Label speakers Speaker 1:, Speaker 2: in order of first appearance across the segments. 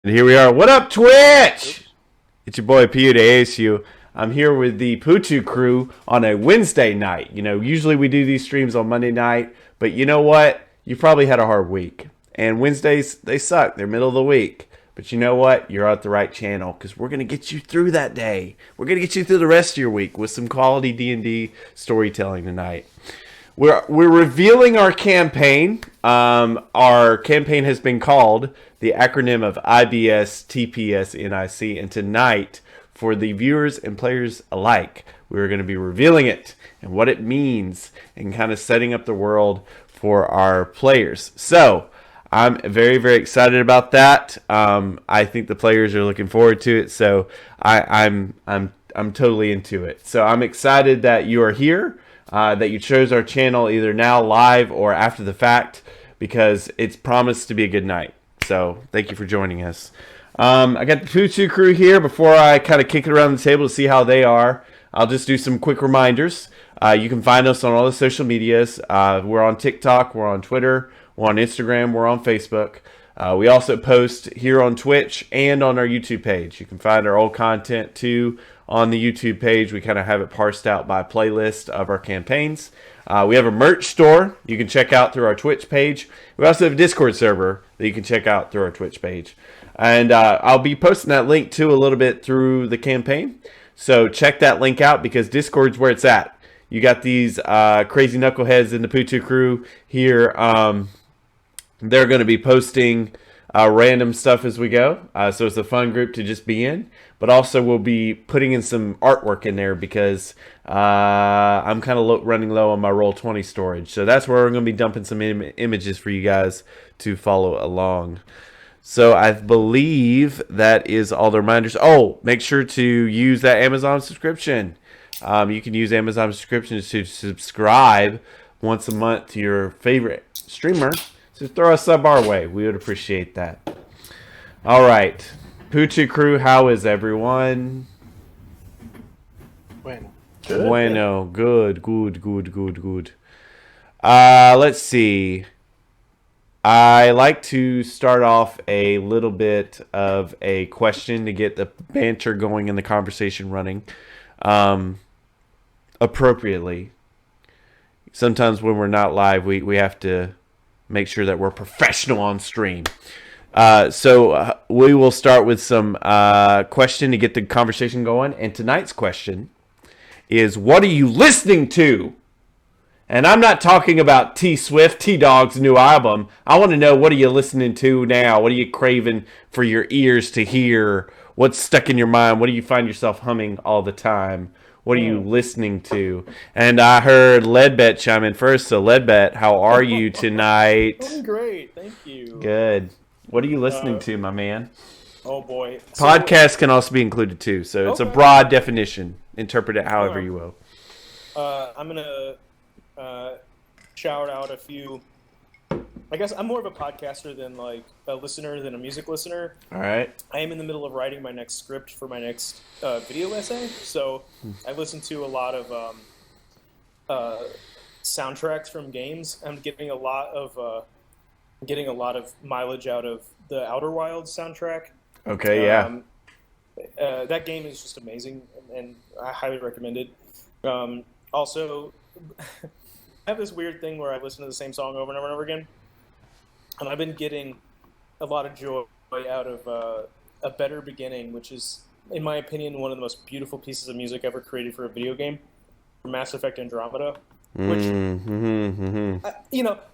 Speaker 1: And here we are. What up, Twitch? It's your boy Pew to ASU. I'm here with the Putu crew on a Wednesday night. You know, usually we do these streams on Monday night, but you know what? You probably had a hard week. And Wednesdays, they suck. They're middle of the week. But you know what? You're at the right channel because we're going to get you through that day. We're going to get you through the rest of your week with some quality D&D storytelling tonight. We're revealing our campaign. Our campaign has been called the acronym of IBSTPSNIC, and tonight, for the viewers and players alike, we're going to be revealing it and what it means and kind of setting up the world for our players. So I'm very, very excited about that. I think the players are looking forward to it, so I'm totally into it. So I'm excited that you are here. That you chose our channel either now live or after the fact, because it's promised to be a good night. So thank you for joining us. I got the Putu crew here. Before I kind of kick it around the table to see how they are, I'll just do some quick reminders. You can find us on all the social medias. We're on TikTok, we're on Twitter, we're on Instagram, we're on Facebook. We also post here on Twitch and on our YouTube page. You can find our old content too on the YouTube page. We kind of have it parsed out by playlist of our campaigns. We have a merch store you can check out through our Twitch page. We also have a Discord server that you can check out through our Twitch page. And I'll be posting that link too a little bit through the campaign. So check that link out because Discord's where it's at. You got these crazy knuckleheads in the Putu crew here. They're going to be posting random stuff as we go. So it's a fun group to just be in. But also we'll be putting in some artwork in there because I'm kind of running low on my Roll20 storage. So that's where we're going to be dumping some images for you guys to follow along. So I believe that is all the reminders. Oh, make sure to use that Amazon subscription. You can use Amazon subscriptions to subscribe once a month to your favorite streamer. So throw a sub our way. We would appreciate that. All right. Putu crew, how is everyone?
Speaker 2: Bueno.
Speaker 1: Bueno. Good. Let's see. I like to start off a little bit of a question to get the banter going and the conversation running appropriately. Sometimes when we're not live, we have to make sure that we're professional on stream. So we will start with some question to get the conversation going. And tonight's question is, what are you listening to? And I'm not talking about T-Swift, T-Dog's new album. I want to know, what are you listening to now? What are you craving for your ears to hear? What's stuck in your mind? What do you find yourself humming all the time? What are you listening to? And I heard Leadbet chime in first. So Leadbet, how are you tonight?
Speaker 2: I'm great, thank you.
Speaker 1: Good. What are you listening to, my man?
Speaker 2: Oh boy.
Speaker 1: Podcasts can also be included too. So it's a broad definition. Interpret it however you will.
Speaker 2: I'm gonna shout out a few. I guess I'm more of a podcaster than like a listener than a music listener.
Speaker 1: All right.
Speaker 2: I am in the middle of writing my next script for my next video essay, so I listen to a lot of soundtracks from games. I'm getting a lot of mileage out of the Outer Wilds soundtrack.
Speaker 1: Okay, yeah.
Speaker 2: That game is just amazing, and I highly recommend it. Also, I have this weird thing where I listen to the same song over and over and over again, and I've been getting a lot of joy out of A Better Beginning, which is, in my opinion, one of the most beautiful pieces of music ever created for a video game, for Mass Effect Andromeda. Which,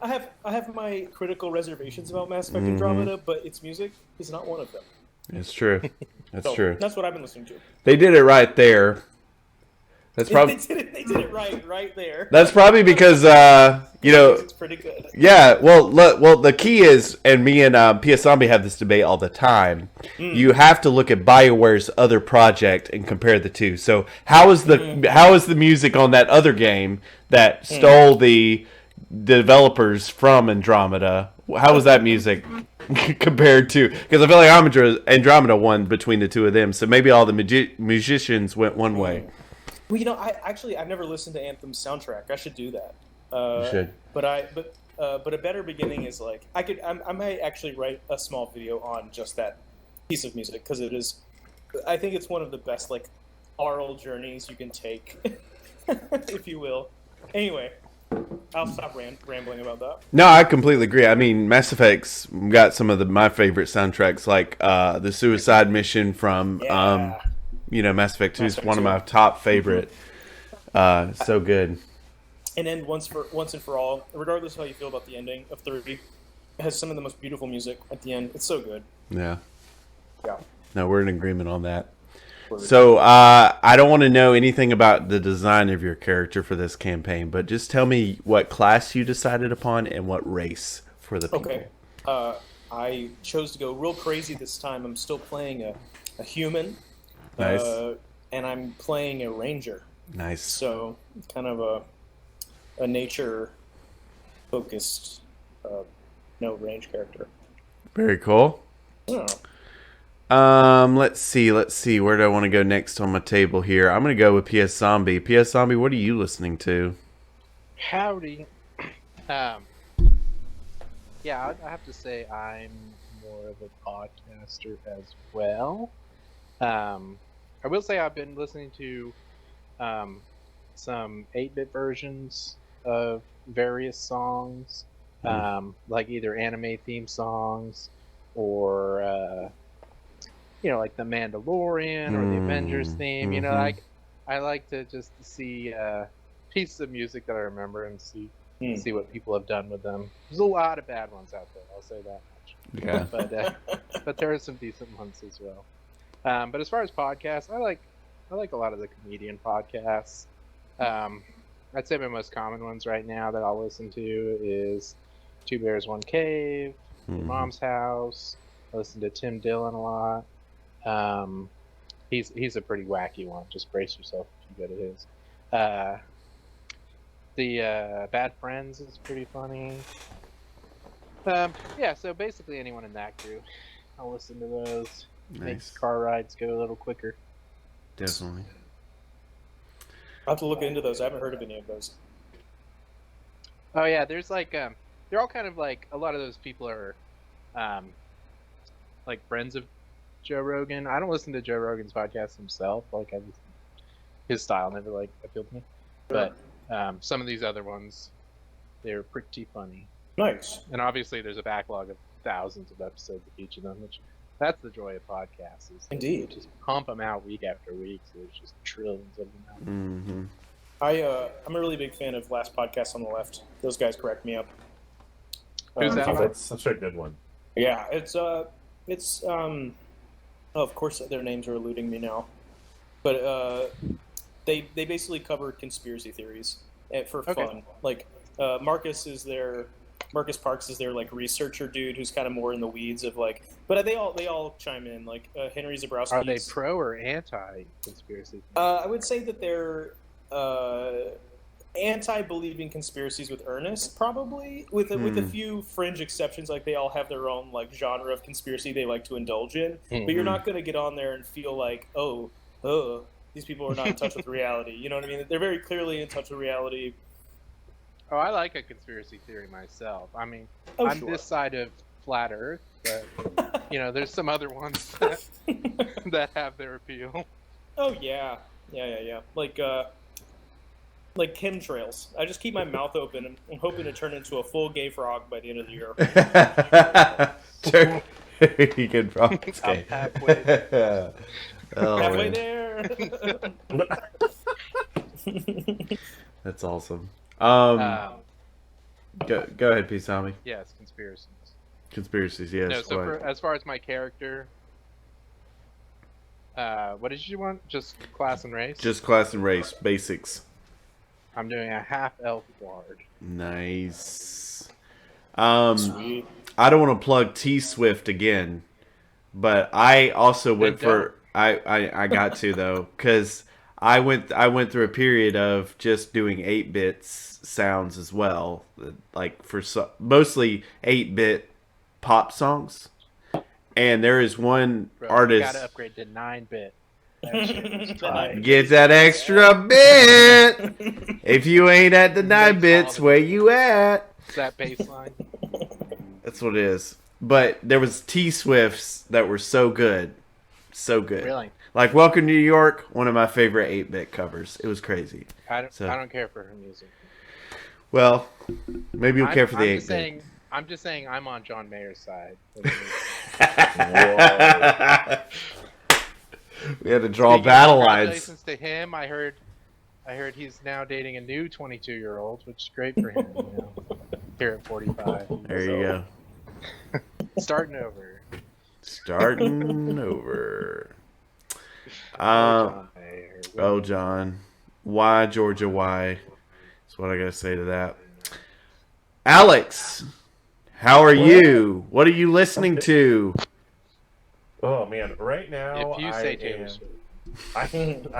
Speaker 2: I have my critical reservations about Mass Effect Andromeda, but its music is not one of them.
Speaker 1: It's true. That's true.
Speaker 2: That's what I've been listening to.
Speaker 1: They did it right there. That's probably
Speaker 2: they did it right there.
Speaker 1: That's probably because
Speaker 2: it's pretty good.
Speaker 1: Yeah, well, the key is, and me and PS Zombie have this debate all the time. You have to look at BioWare's other project and compare the two. So how is the music on that other game that stole the developers from Andromeda? How was that music compared to? Because I feel like Andromeda won between the two of them. So maybe all the musicians went one way.
Speaker 2: Well, I've never listened to Anthem's soundtrack. I should do that.
Speaker 1: You should.
Speaker 2: But A Better Beginning is like I might actually write a small video on just that piece of music because it is. I think it's one of the best like aural journeys you can take, if you will. Anyway, I'll stop rambling about that.
Speaker 1: No, I completely agree. I mean, Mass Effect's got some of my favorite soundtracks, like the Suicide Mission from
Speaker 2: Yeah.
Speaker 1: Mass Effect 2
Speaker 2: Mass
Speaker 1: is
Speaker 2: Effect
Speaker 1: one of
Speaker 2: 2.
Speaker 1: my top favorite. So good.
Speaker 2: And then once and for all, regardless of how you feel about the ending of 3, it has some of the most beautiful music at the end. It's so good.
Speaker 1: Yeah.
Speaker 2: Yeah.
Speaker 1: No, we're in agreement on that. So I don't want to know anything about the design of your character for this campaign, but just tell me what class you decided upon and what race for the people.
Speaker 2: Okay. I chose to go real crazy this time. I'm still playing a human.
Speaker 1: Nice.
Speaker 2: And I'm playing a ranger.
Speaker 1: Nice.
Speaker 2: So kind of a nature focused range character.
Speaker 1: Very cool.
Speaker 2: Yeah.
Speaker 1: Let's see. Where do I want to go next on my table here? I'm going to go with PS Zombie. PS Zombie, what are you listening to?
Speaker 3: Howdy. Yeah, I have to say I'm more of a podcaster as well. I will say I've been listening to some 8-bit versions of various songs, like either anime theme songs or like the Mandalorian or the Avengers theme.
Speaker 1: Mm-hmm.
Speaker 3: I like to just see pieces of music that I remember and see what people have done with them. There's a lot of bad ones out there, I'll say that much.
Speaker 1: Yeah.
Speaker 3: But there are some decent ones as well. But as far as podcasts, I like a lot of the comedian podcasts. I'd say my most common ones right now that I'll listen to is Two Bears, One Cave, Your Mom's House. I listen to Tim Dillon a lot. He's a pretty wacky one. Just brace yourself if you go to his. The Bad Friends is pretty funny. Yeah, so basically anyone in that crew, I'll listen to those.
Speaker 1: Nice.
Speaker 3: Makes car rides go a little quicker.
Speaker 1: Definitely.
Speaker 2: I'll have to look into those. I haven't heard of any of those.
Speaker 3: Oh yeah, there's like they're all kind of like a lot of those people are like friends of Joe Rogan. I don't listen to Joe Rogan's podcast himself. Like his style never like appealed to me. But some of these other ones, they're pretty funny.
Speaker 2: Nice.
Speaker 3: And obviously there's a backlog of thousands of episodes of each of them, which that's the joy of podcasts. Is
Speaker 2: Indeed.
Speaker 3: Just pump them out week after week, so there's just trillions of them out.
Speaker 2: I'm a really big fan of Last Podcast on the Left. Those guys crack me up.
Speaker 3: Who's that?
Speaker 4: That's such a good one.
Speaker 2: Yeah, it's of course their names are eluding me now, but they basically cover conspiracy theories for fun. Like Marcus Parks is their like researcher dude who's kind of more in the weeds of like, but they all chime in. Like Henry Zabrowski.
Speaker 3: Are they pro or anti conspiracy?
Speaker 2: I would say that they're anti-believing conspiracies with earnest, probably with a few fringe exceptions. Like they all have their own like genre of conspiracy they like to indulge in. But you're not going to get on there and feel like oh, these people are not in touch with reality. You know what I mean? They're very clearly in touch with reality.
Speaker 3: Oh, I like a conspiracy theory myself. I mean,
Speaker 2: I'm
Speaker 3: this side of flat Earth, but there's some other ones that have their appeal.
Speaker 2: Oh yeah. Like chemtrails. I just keep my mouth open and I'm hoping to turn into a full gay frog by the end of the year.
Speaker 1: You can probably
Speaker 3: I'm halfway there.
Speaker 2: Halfway there.
Speaker 1: That's awesome. Go ahead, P. Tommy.
Speaker 3: Yes, conspiracies.
Speaker 1: Conspiracies, yes.
Speaker 3: No, so as far as my character, what did you want? Just class and race?
Speaker 1: Just class and race, basics.
Speaker 3: I'm doing a half-elf bard.
Speaker 1: Nice.
Speaker 2: Sweet.
Speaker 1: I don't want to plug T-Swift again, but I also went for... I got to, though, because I went through a period of just doing 8-bits sounds as well, like for mostly 8-bit pop songs. And there is one artist...
Speaker 3: You gotta upgrade to 9-bit.
Speaker 1: Get that extra bit. If you ain't at the 9 bits, where you at?
Speaker 3: That bass line.
Speaker 1: That's what it is. but there was T-Swifts that were so good. So good.
Speaker 3: Really?
Speaker 1: Like Welcome to New York, one of my favorite 8-bit covers. It was crazy.
Speaker 3: I don't care for her music.
Speaker 1: Well, maybe you'll care for the 8-bit.
Speaker 3: I'm just saying I'm on John Mayer's side.
Speaker 1: We had to draw battle lines.
Speaker 3: Congratulations to him. I heard he's now dating a new 22-year-old, which is great for him. Here at 45.
Speaker 1: There you go.
Speaker 3: Starting over.
Speaker 1: Starting over.
Speaker 3: John Mayer.
Speaker 1: Oh, John. Why, Georgia, why? That's what I got to say to that. Alex, how are you? What are you listening to?
Speaker 4: Oh man, right now
Speaker 3: If you say Taylor Swift.
Speaker 4: I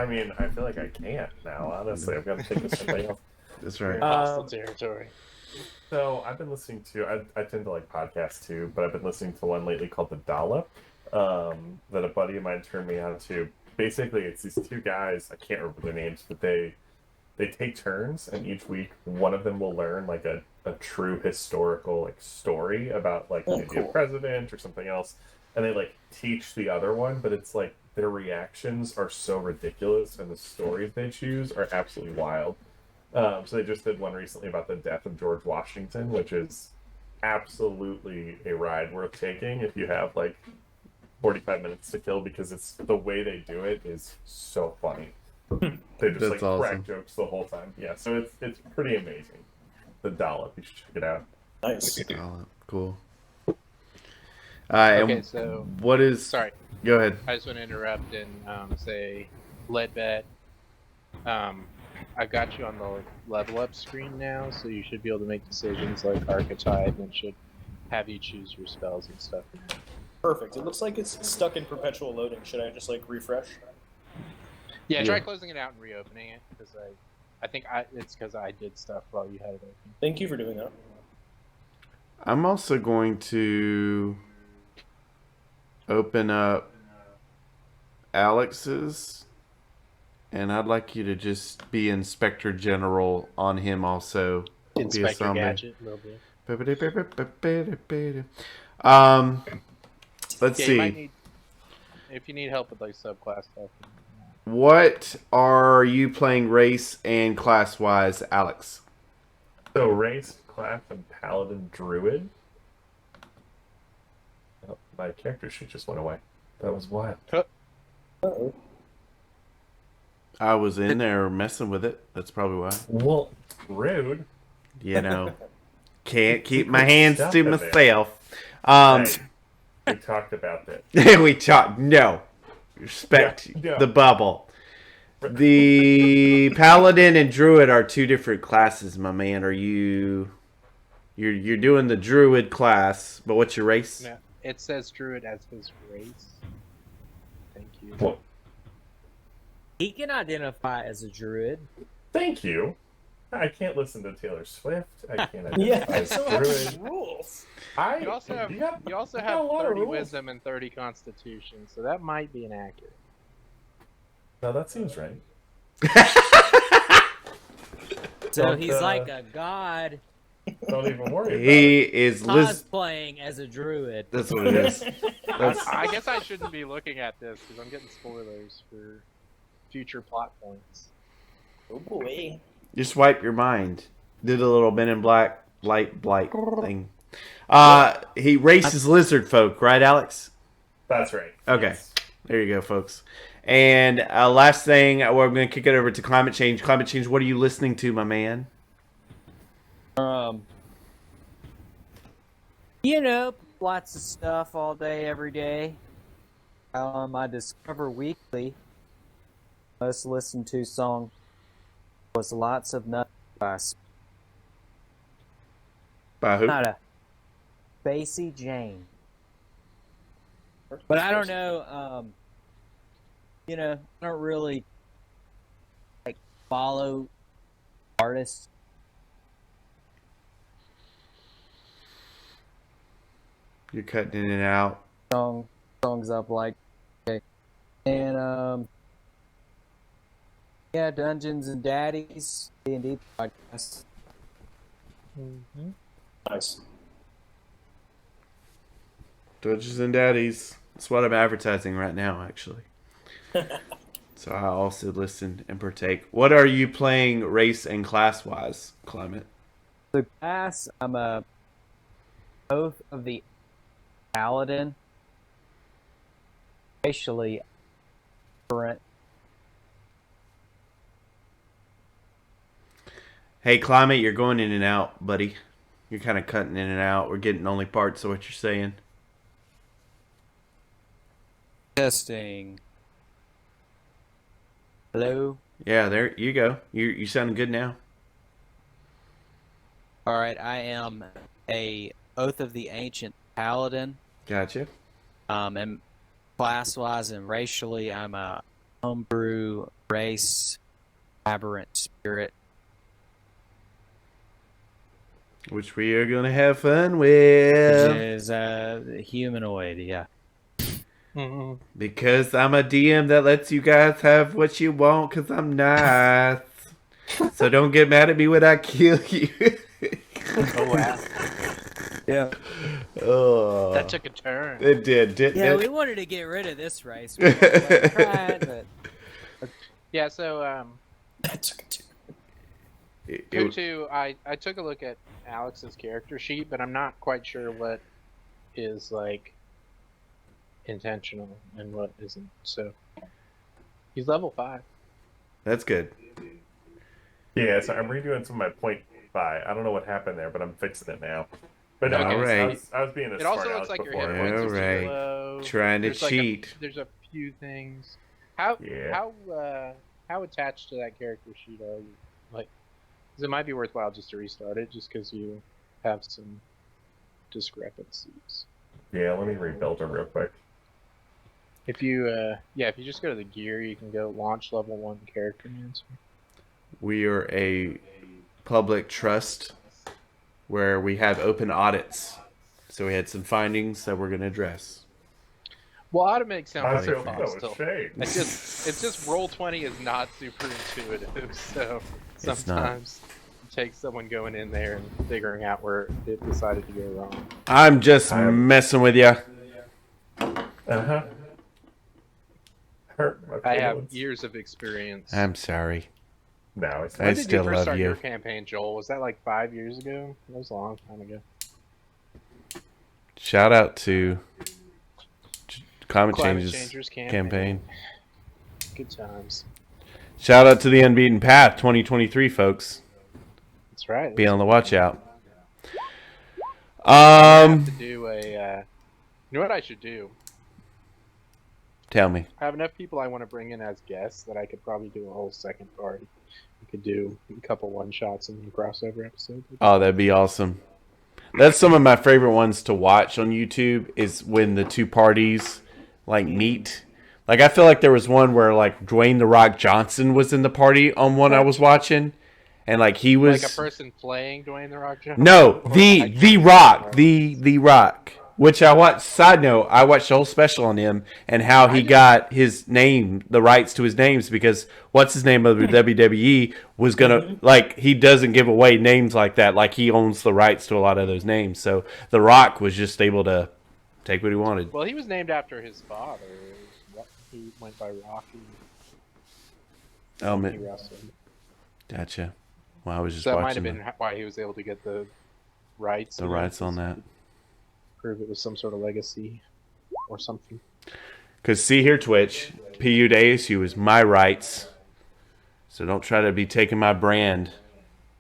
Speaker 4: mean, I feel like I can't now. Honestly, I've got to think of something else.
Speaker 1: That's right.
Speaker 3: Hostile territory.
Speaker 4: So I've been listening to. I tend to like podcasts too, but I've been listening to one lately called The Dollop that a buddy of mine turned me on to. Basically, it's these two guys. I can't remember their names, but they take turns, and each week one of them will learn like a true historical like story about like maybe a president or something else, and they like teach the other one. But it's like their reactions are so ridiculous, and the stories they choose are absolutely wild. So they just did one recently about the death of George Washington, which is absolutely a ride worth taking if you have like 45 minutes to kill, because it's the way they do it is so funny. They just
Speaker 1: That's
Speaker 4: like
Speaker 1: awesome.
Speaker 4: crack jokes the whole time. Yeah, so it's pretty amazing. The Dollop, you should check it out.
Speaker 2: Nice.
Speaker 1: Cool.
Speaker 3: Okay, so
Speaker 1: what is?
Speaker 3: sorry.
Speaker 1: Go ahead.
Speaker 3: I just want to interrupt and say, Leadbet. I got you on the level up screen now, so you should be able to make decisions like Archetype, and it should have you choose your spells and stuff.
Speaker 2: Perfect. It looks like it's stuck in perpetual loading. Should I just like refresh?
Speaker 3: Yeah, try closing it out and reopening it, because I think it's because I did stuff while you had it open.
Speaker 2: Thank you for doing that.
Speaker 1: I'm also going to open up Alex's, and I'd like you to just be Inspector General on him also.
Speaker 3: Inspector Gadget, a little bit.
Speaker 1: Let's
Speaker 3: You
Speaker 1: see.
Speaker 3: might need, if you need help with like subclass stuff.
Speaker 1: What are you playing race and class wise, Alex?
Speaker 4: So race, class, and paladin druid. Oh, my character sheet just went away. That was wild.
Speaker 2: Uh-oh.
Speaker 1: I was in there messing with it. That's probably why.
Speaker 4: Well, rude.
Speaker 1: You know, can't keep my hands
Speaker 4: Stuff
Speaker 1: to
Speaker 4: in there.
Speaker 1: myself.
Speaker 4: Hey, we talked about that.
Speaker 1: We talk. No, respect
Speaker 4: Yeah.
Speaker 1: the bubble. The paladin and druid are two different classes, my man. Are you? You're doing the druid class, but what's your race?
Speaker 3: No, it says Druid as his race. Thank you.
Speaker 4: Well,
Speaker 5: He can identify as a druid.
Speaker 4: thank you. I can't listen to Taylor Swift. I can't identify
Speaker 2: Yeah,
Speaker 4: as
Speaker 2: so many
Speaker 4: druid.
Speaker 2: rules.
Speaker 3: You also have
Speaker 4: you got a lot
Speaker 3: 30
Speaker 4: of rules.
Speaker 3: wisdom and 30 constitution, so that might be inaccurate.
Speaker 4: No, that seems right.
Speaker 5: So
Speaker 4: Don't,
Speaker 5: he's like a god
Speaker 4: Don't even worry about
Speaker 1: He
Speaker 4: it.
Speaker 1: is
Speaker 5: cosplaying as a druid.
Speaker 1: That's what it is. That's,
Speaker 3: I guess I shouldn't be looking at this because I'm getting spoilers for future plot points.
Speaker 2: Oh boy.
Speaker 1: just wipe your mind. Do the little Men in Black light blight thing. He races lizard folk, right, Alex?
Speaker 4: That's right.
Speaker 1: Okay.
Speaker 4: Yes.
Speaker 1: There you go, folks. And last thing, we're going to kick it over to climate change. Climate change, what are you listening to, my man?
Speaker 5: You know, lots of stuff all day, every day. I Discover Weekly. Most listened to song was Lots of Nothing by
Speaker 1: By who?
Speaker 5: not a Spacey Jane. But I don't know, you know, I don't really like follow artists.
Speaker 1: You're cutting in and out.
Speaker 5: Songs up like, okay. And yeah, Dungeons and Daddies D&D podcast.
Speaker 2: Nice.
Speaker 1: Dodgers and Daddies. That's what I'm advertising right now, actually. So I also listen and partake. What are you playing race and class-wise, Climate?
Speaker 5: The class, I'm a both of the Paladin. Racially different.
Speaker 1: Hey, Climate, you're going in and out, buddy. You're kind of cutting in and out. We're getting only parts of what you're saying.
Speaker 5: Testing. Hello?
Speaker 1: Yeah, there you go. You sound good now.
Speaker 5: Alright, I am a Oath of the Ancient Paladin.
Speaker 1: Gotcha.
Speaker 5: And class-wise and racially, I'm a homebrew race aberrant spirit.
Speaker 1: Which we are going to have fun
Speaker 5: Which
Speaker 1: with.
Speaker 5: is humanoid, yeah.
Speaker 1: Because I'm a DM that lets you guys have what you want because I'm nice. So don't get mad at me when I kill you.
Speaker 5: Oh, wow. Yeah.
Speaker 1: Oh,
Speaker 3: That took a turn.
Speaker 1: it did, didn't
Speaker 5: Yeah,
Speaker 1: it?
Speaker 5: we wanted to get rid of this race. We wanted to let it try it, but
Speaker 3: Yeah, so
Speaker 2: That took a turn.
Speaker 1: It-
Speaker 3: Kutu, I took a look at Alex's character sheet, but I'm not quite sure what is like intentional and what isn't. So he's level 5.
Speaker 1: that's good.
Speaker 4: Yeah, so I'm redoing some of my point buy. I don't know what happened there, but I'm fixing it now. But no,
Speaker 1: All right.
Speaker 4: I was being a
Speaker 3: It
Speaker 4: smart
Speaker 3: also
Speaker 4: Alex
Speaker 3: looks like your
Speaker 4: before.
Speaker 3: hit points
Speaker 1: All
Speaker 3: are
Speaker 1: right.
Speaker 3: too low.
Speaker 1: Trying to
Speaker 3: There's like
Speaker 1: cheat.
Speaker 3: there's a few things. How
Speaker 4: Yeah.
Speaker 3: how attached to that character sheet are you? Like, 'cause it might be worthwhile just to restart it, just because you have some discrepancies.
Speaker 4: Yeah, let me rebuild it real quick.
Speaker 3: If you if you just go to the gear, you can go launch level 1 character enhancer.
Speaker 1: We are a public trust where we have open audits. So we had some findings that we're going to address.
Speaker 3: Well, automatic sounds
Speaker 4: I
Speaker 3: like
Speaker 4: feel
Speaker 3: fun
Speaker 4: no
Speaker 3: still.
Speaker 4: shame.
Speaker 3: It's just roll 20 is not super intuitive, so
Speaker 1: It's not.
Speaker 3: sometimes it takes someone going in there and figuring out where it decided to go wrong.
Speaker 1: I'm just messing with you.
Speaker 4: Uh-huh. Hurt my
Speaker 3: I have
Speaker 4: feelings.
Speaker 3: years of experience.
Speaker 1: I'm sorry.
Speaker 4: No, it's
Speaker 1: I
Speaker 3: When
Speaker 4: not.
Speaker 3: did
Speaker 1: still
Speaker 3: you first
Speaker 1: love
Speaker 3: start
Speaker 1: you.
Speaker 3: your campaign, Joel? Was that like 5 years ago? That was a long time ago.
Speaker 1: Shout out to Climate
Speaker 3: Climate
Speaker 1: Changes
Speaker 3: Changers
Speaker 1: campaign.
Speaker 3: Good times.
Speaker 1: Shout out to the Unbeaten Path 2023, folks.
Speaker 3: That's right.
Speaker 1: Be on the watch out.
Speaker 3: I have to do a. You know what I should do?
Speaker 1: Tell me.
Speaker 3: I have enough people I want to bring in as guests that I could probably do a whole second party. We could do a couple one shots in the crossover episode.
Speaker 1: Oh, that'd be awesome. That's some of my favorite ones to watch on YouTube is when the two parties like meet. Like I feel like there was one where like Dwayne The Rock Johnson was in the party on one I was watching, and like he was
Speaker 3: Like a person playing Dwayne The Rock Johnson?
Speaker 1: no
Speaker 3: Or
Speaker 1: the
Speaker 3: actually
Speaker 1: Rock the Rock. Which I watched. Side note: I watched the whole special on him and how he got his name, the rights to his names, because what's his name of the WWE was gonna like he doesn't give away names like that. Like he owns the rights to a lot of those names. So The Rock was just able to take what he wanted.
Speaker 3: Well, he was named after his father. He went by Rocky.
Speaker 1: Oh
Speaker 3: He
Speaker 1: man,
Speaker 3: wrestled.
Speaker 1: gotcha. Well, I was just
Speaker 3: So that might
Speaker 1: watching
Speaker 3: have been why he was able to get the rights.
Speaker 1: the rights on that.
Speaker 3: Prove it was some sort of legacy or something.
Speaker 1: Because see here, Twitch, PU to ASU is my rights. So don't try to be taking my brand.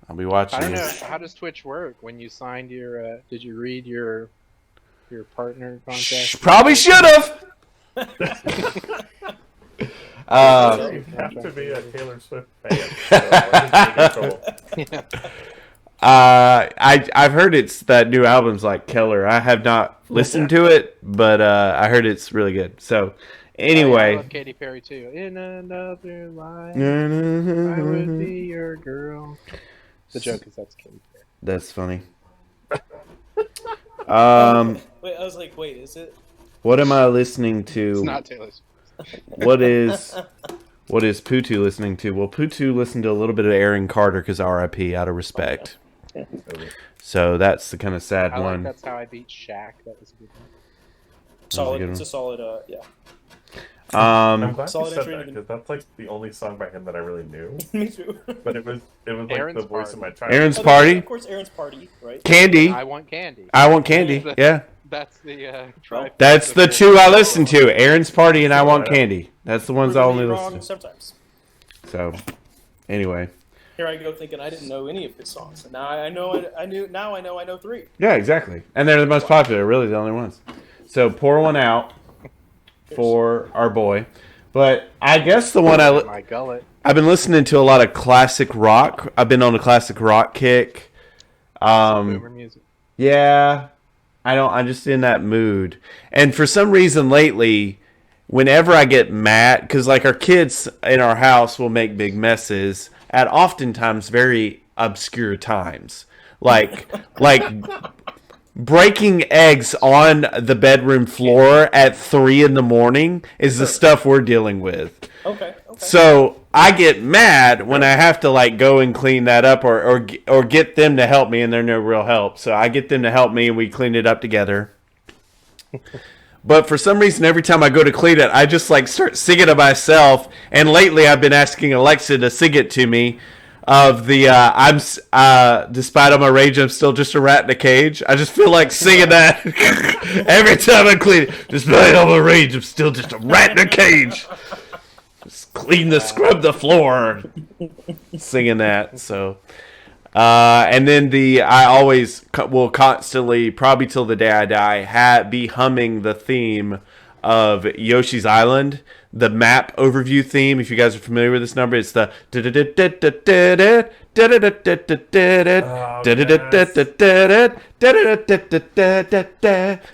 Speaker 1: I'll be watching
Speaker 3: I don't
Speaker 1: you.
Speaker 3: know. How does Twitch work? When you signed your, did you read your partner contract?
Speaker 1: Probably should have.
Speaker 4: You have to be a Taylor Swift fan. So I think you're in trouble.
Speaker 1: I've heard it's that new album's like killer. I have not listened to it, but I heard it's really good. So
Speaker 3: I
Speaker 1: anyway,
Speaker 3: love Katy Perry too. In another life, I would be your girl. The joke is that's Katy Perry.
Speaker 1: that's funny.
Speaker 2: Wait, I was like, wait, is it?
Speaker 1: What am I listening to?
Speaker 3: It's not Taylor Swift.
Speaker 1: What is Putu listening to? Well, Putu listened to a little bit of Aaron Carter because R.I.P. out of respect. So that's the kind of sad
Speaker 3: I like
Speaker 1: one.
Speaker 3: That's How I Beat Shaq. That was a good one.
Speaker 2: Solid.
Speaker 1: good
Speaker 2: It's
Speaker 1: one.
Speaker 2: a solid. Yeah.
Speaker 4: I'm glad you
Speaker 2: Solid
Speaker 4: said
Speaker 2: entry
Speaker 4: that
Speaker 2: into
Speaker 4: because that's like the only song by him that I really knew.
Speaker 2: Me too.
Speaker 4: But it was like
Speaker 3: Aaron's
Speaker 4: the voice of my
Speaker 3: Party.
Speaker 4: childhood.
Speaker 1: Aaron's
Speaker 2: Oh,
Speaker 1: Party,
Speaker 2: of course, Aaron's Party, right?
Speaker 1: Candy.
Speaker 3: I Want Candy.
Speaker 1: I Want Candy. Yeah,
Speaker 3: That's the trifecta
Speaker 1: that's the
Speaker 3: of
Speaker 1: two I listen to. Aaron's Party and I Want
Speaker 4: Yeah.
Speaker 1: Candy. That's the ones I
Speaker 2: Proving
Speaker 1: only
Speaker 2: me
Speaker 1: listen
Speaker 2: wrong
Speaker 1: to.
Speaker 2: sometimes.
Speaker 1: So, anyway,
Speaker 2: Here I go thinking I didn't know any of his songs, and now I know. I knew. Now I know. I know 3.
Speaker 1: yeah, exactly. And they're the most popular. Really, the only ones. So pour one out for our boy. But I guess the one
Speaker 3: My gullet.
Speaker 1: I've been listening to a lot of classic rock. I've been on a classic rock kick.
Speaker 3: Boomer music.
Speaker 1: Yeah, I'm just in that mood. And for some reason lately, whenever I get mad, because like our kids in our house will make big messes at oftentimes very obscure times, like breaking eggs on the bedroom floor at 3 a.m. is the stuff we're dealing with.
Speaker 2: Okay.
Speaker 1: So I get mad when I have to like go and clean that up, or get them to help me, and they're no real help. So I get them to help me, and we clean it up together. But for some reason, every time I go to clean it, I just like start singing to myself. And lately, I've been asking Alexa to sing it to me. Of the despite all my rage, I'm still just a rat in a cage. I just feel like singing that every time I clean it. Despite all my rage, I'm still just a rat in a cage. Just scrub the floor, singing that. So, and then I always will constantly, probably till the day I die, be humming the theme of Yoshi's Island, the map overview theme. If you guys are familiar with this number, it's the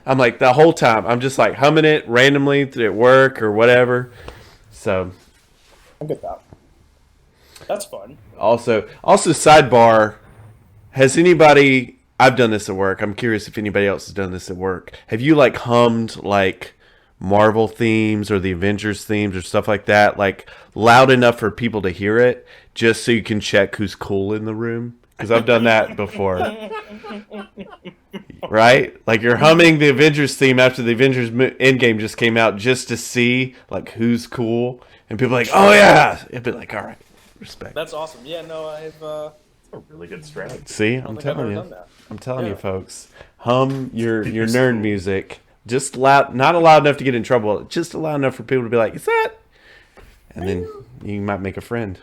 Speaker 1: I'm like the whole time I'm just like humming it randomly at work or whatever. So
Speaker 2: I get that. That's fun.
Speaker 1: Also sidebar, has anybody, I've done this at work, I'm curious if anybody else has done this at work, have you like hummed like Marvel themes or the Avengers themes or stuff like that, like loud enough for people to hear it, just so you can check who's cool in the room? Because I've done that before. Right? Like you're humming the Avengers theme after the Avengers Endgame just came out, just to see like who's cool, and people are like, oh yeah, it'd be like, all right, respect.
Speaker 2: That's awesome. Yeah, no, I've.
Speaker 4: A really good strategy.
Speaker 1: See,
Speaker 2: I don't think I've ever done that.
Speaker 1: I'm telling you,
Speaker 2: Yeah.
Speaker 1: folks, hum your nerd music. Just loud, not loud enough to get in trouble. Just loud enough for people to be like, "Is that?" And then you might make a friend.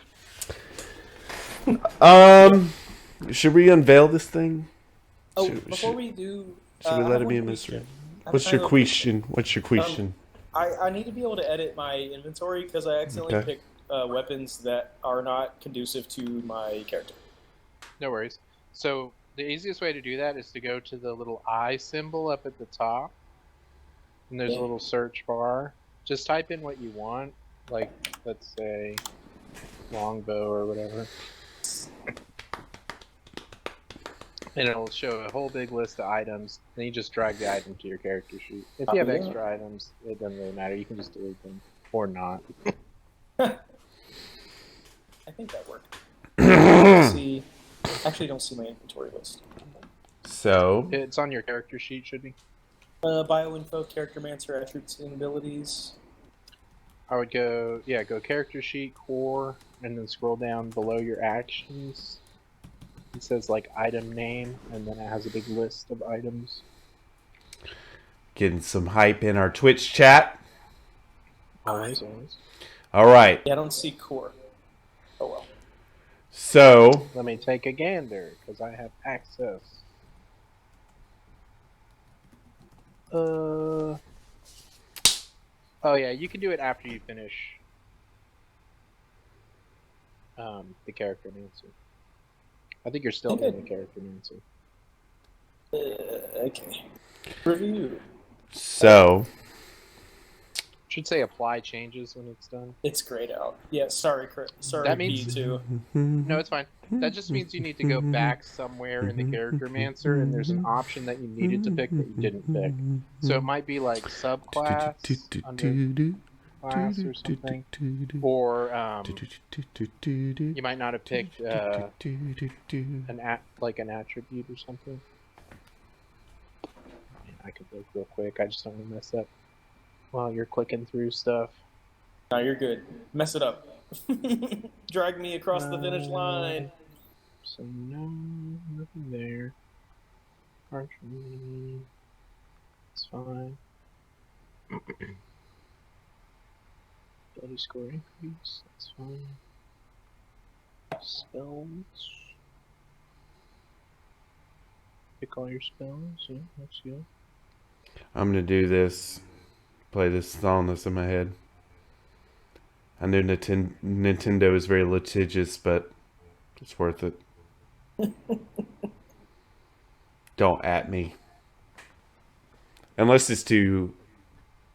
Speaker 1: Should we unveil this thing?
Speaker 2: Oh,
Speaker 1: Should-
Speaker 2: before
Speaker 1: should-
Speaker 2: we do,
Speaker 1: Should we
Speaker 2: I
Speaker 1: let
Speaker 2: have
Speaker 1: it be a
Speaker 2: one
Speaker 1: mystery?
Speaker 2: question.
Speaker 1: What's your question? What's your question?
Speaker 2: I need to be able to edit my inventory because I accidentally
Speaker 1: Okay.
Speaker 2: picked weapons that are not conducive to my character.
Speaker 3: No worries. So the easiest way to do that is to go to the little eye symbol up at the top, and there's a little search bar. Just type in what you want, like let's say longbow or whatever, and it'll show a whole big list of items. Then you just drag the item to your character sheet. If you have
Speaker 2: Yeah.
Speaker 3: extra items, it doesn't really matter. You can just delete them or not.
Speaker 2: I think that worked. I actually don't see my inventory list.
Speaker 1: So,
Speaker 3: It's on your character sheet, should be.
Speaker 2: Bioinfo, charactermancer, attributes and abilities.
Speaker 3: I would go character sheet, core, and then scroll down below your actions. It says like item name, and then it has a big list of items.
Speaker 1: getting some hype in our Twitch chat.
Speaker 3: Always.
Speaker 1: All right.
Speaker 2: Yeah, I don't see core. Oh well.
Speaker 1: So,
Speaker 3: Let me take a gander, because I have access. Oh yeah, you can do it after you finish the character mancer. I think you're still
Speaker 2: Okay.
Speaker 3: in the character mancer.
Speaker 2: Okay. Review.
Speaker 1: so
Speaker 3: Should say apply changes when it's done.
Speaker 2: It's grayed out. Yeah, sorry, sorry,
Speaker 3: That means-
Speaker 2: P too.
Speaker 3: No, it's fine. That just means you need to go back somewhere in the character mancer, and there's an option that you needed to pick that you didn't pick. So it might be like subclass under class or something, or you might not have picked an attribute or something. I could look real quick. I just don't want to mess up. while you're clicking through stuff.
Speaker 2: No, you're good. Mess it up. Drag me across the finish line.
Speaker 3: So no, nothing there. Archery. It's fine. Ability score increase. That's fine. Spells. Pick all your spells. Yeah, that's good.
Speaker 1: I'm gonna do this. Play this song that's in my head. I know Nintendo is very litigious, but it's worth it. Don't at me. Unless it's to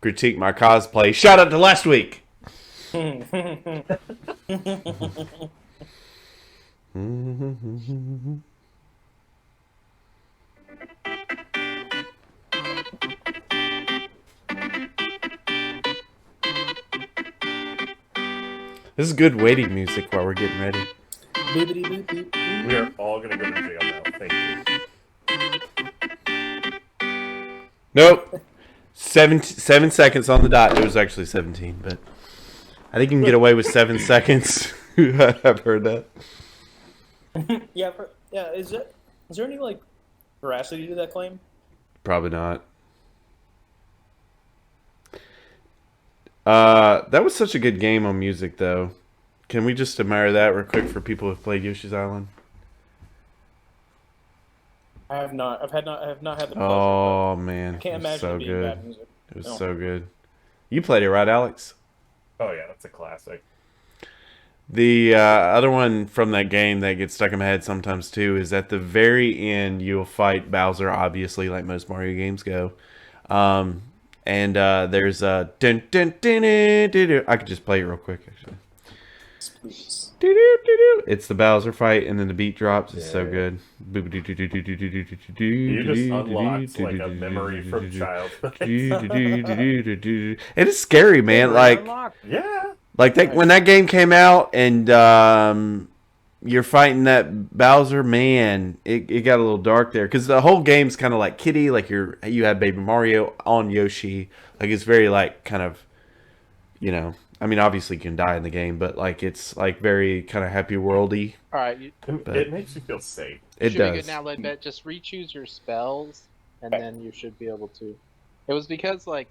Speaker 1: critique my cosplay. Shout out to last week! This is good waiting music while we're getting ready.
Speaker 2: Boopity boop boop boop.
Speaker 4: We are all gonna go to jail now. Thank you.
Speaker 1: Nope. 7 seconds on the dot. It was actually 17, but I think you can get away with 7 seconds. I've heard that.
Speaker 2: Yeah. Is there any like veracity to that claim?
Speaker 1: Probably not. That was such a good game on music, though. Can we just admire that real quick for people who've played Yoshi's Island?
Speaker 2: I have not. I have not had the pleasure.
Speaker 1: Oh man,
Speaker 2: I can't
Speaker 1: it was
Speaker 2: imagine
Speaker 1: so
Speaker 2: it being
Speaker 1: good.
Speaker 2: bad music.
Speaker 1: It was
Speaker 2: No.
Speaker 1: so good. You played it, right, Alex?
Speaker 4: Oh yeah, that's a classic.
Speaker 1: The other one from that game that gets stuck in my head sometimes too is at the very end you'll fight Bowser, obviously, like most Mario games go. And there's a dun, dun, dun, dun, dun, dun. I could just play it real quick, actually.
Speaker 2: Please.
Speaker 1: It's the Bowser fight, and then the beat drops. It's so
Speaker 4: Yeah.
Speaker 1: good.
Speaker 4: You just unlocked like a memory from childhood.
Speaker 1: It is scary, man. Like
Speaker 4: Yeah.
Speaker 1: that when that game came out, and you're fighting that Bowser, man, it got a little dark there because the whole game's kind of like kiddie. Like you have Baby Mario on Yoshi. Like it's very like kind of, I mean, obviously you can die in the game, but like it's like very kind of happy worldy.
Speaker 3: All right,
Speaker 4: It makes you feel safe.
Speaker 1: It
Speaker 3: should be
Speaker 1: does.
Speaker 3: good now, Ledbet. Just re-choose your spells, and then you should be able to. It was because like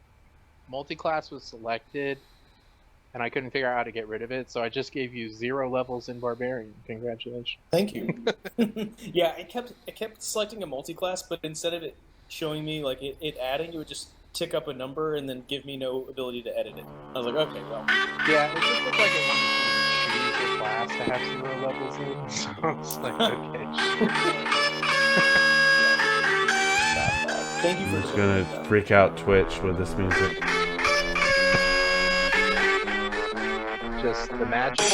Speaker 3: multi-class was selected, and I couldn't figure out how to get rid of it, so I just gave you 0 levels in Barbarian. Congratulations.
Speaker 2: Thank you. Yeah, I kept selecting a multi-class, but instead of it showing me like it adding, it would just tick up a number and then give me no ability to edit it. I was like, okay, well,
Speaker 3: Yeah, it just looked like it wanted to choose a class to have 0 levels in, so I was like, okay.
Speaker 2: thank you for.
Speaker 1: I'm just gonna freak out Twitch with this music.
Speaker 3: Just the magic.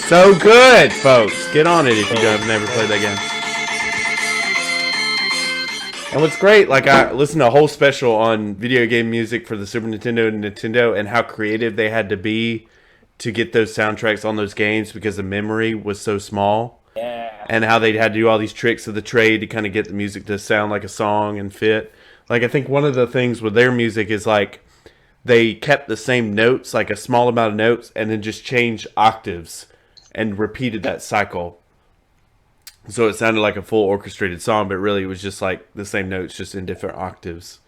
Speaker 1: So good, folks. Get on it if you have never played that game. And what's great, like I listened to a whole special on video game music for the Super Nintendo and Nintendo and how creative they had to be to get those soundtracks on those games because the memory was so small.
Speaker 2: Yeah.
Speaker 1: And how they had to do all these tricks of the trade to kind of get the music to sound like a song and fit. Like I think one of the things with their music is like they kept the same notes, like a small amount of notes, and then just changed octaves and repeated that cycle. So it sounded like a full orchestrated song, but really it was just like the same notes, just in different octaves.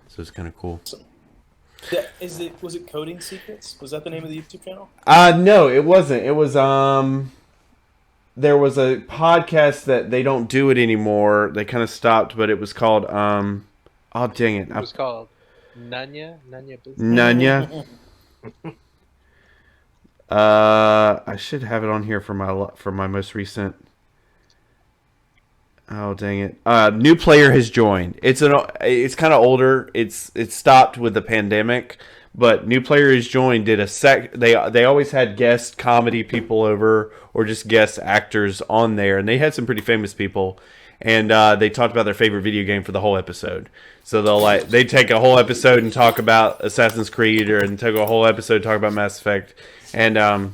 Speaker 1: So it's kind of cool.
Speaker 2: Yeah, was it Coding Secrets? Was that the name of the YouTube channel?
Speaker 1: No, it wasn't. It was there was a podcast that they don't do it anymore. They kind of stopped, but it was called oh dang it.
Speaker 3: It was called Nunya Business.
Speaker 1: Nunya. I should have it on here for my most recent. Oh dang it! New player has joined. It's kind of older. It's stopped with the pandemic, but new player has joined. Did They always had guest comedy people over or just guest actors on there, and they had some pretty famous people. And they talked about their favorite video game for the whole episode. So they take a whole episode and talk about Assassin's Creed, and take a whole episode and talk about Mass Effect. And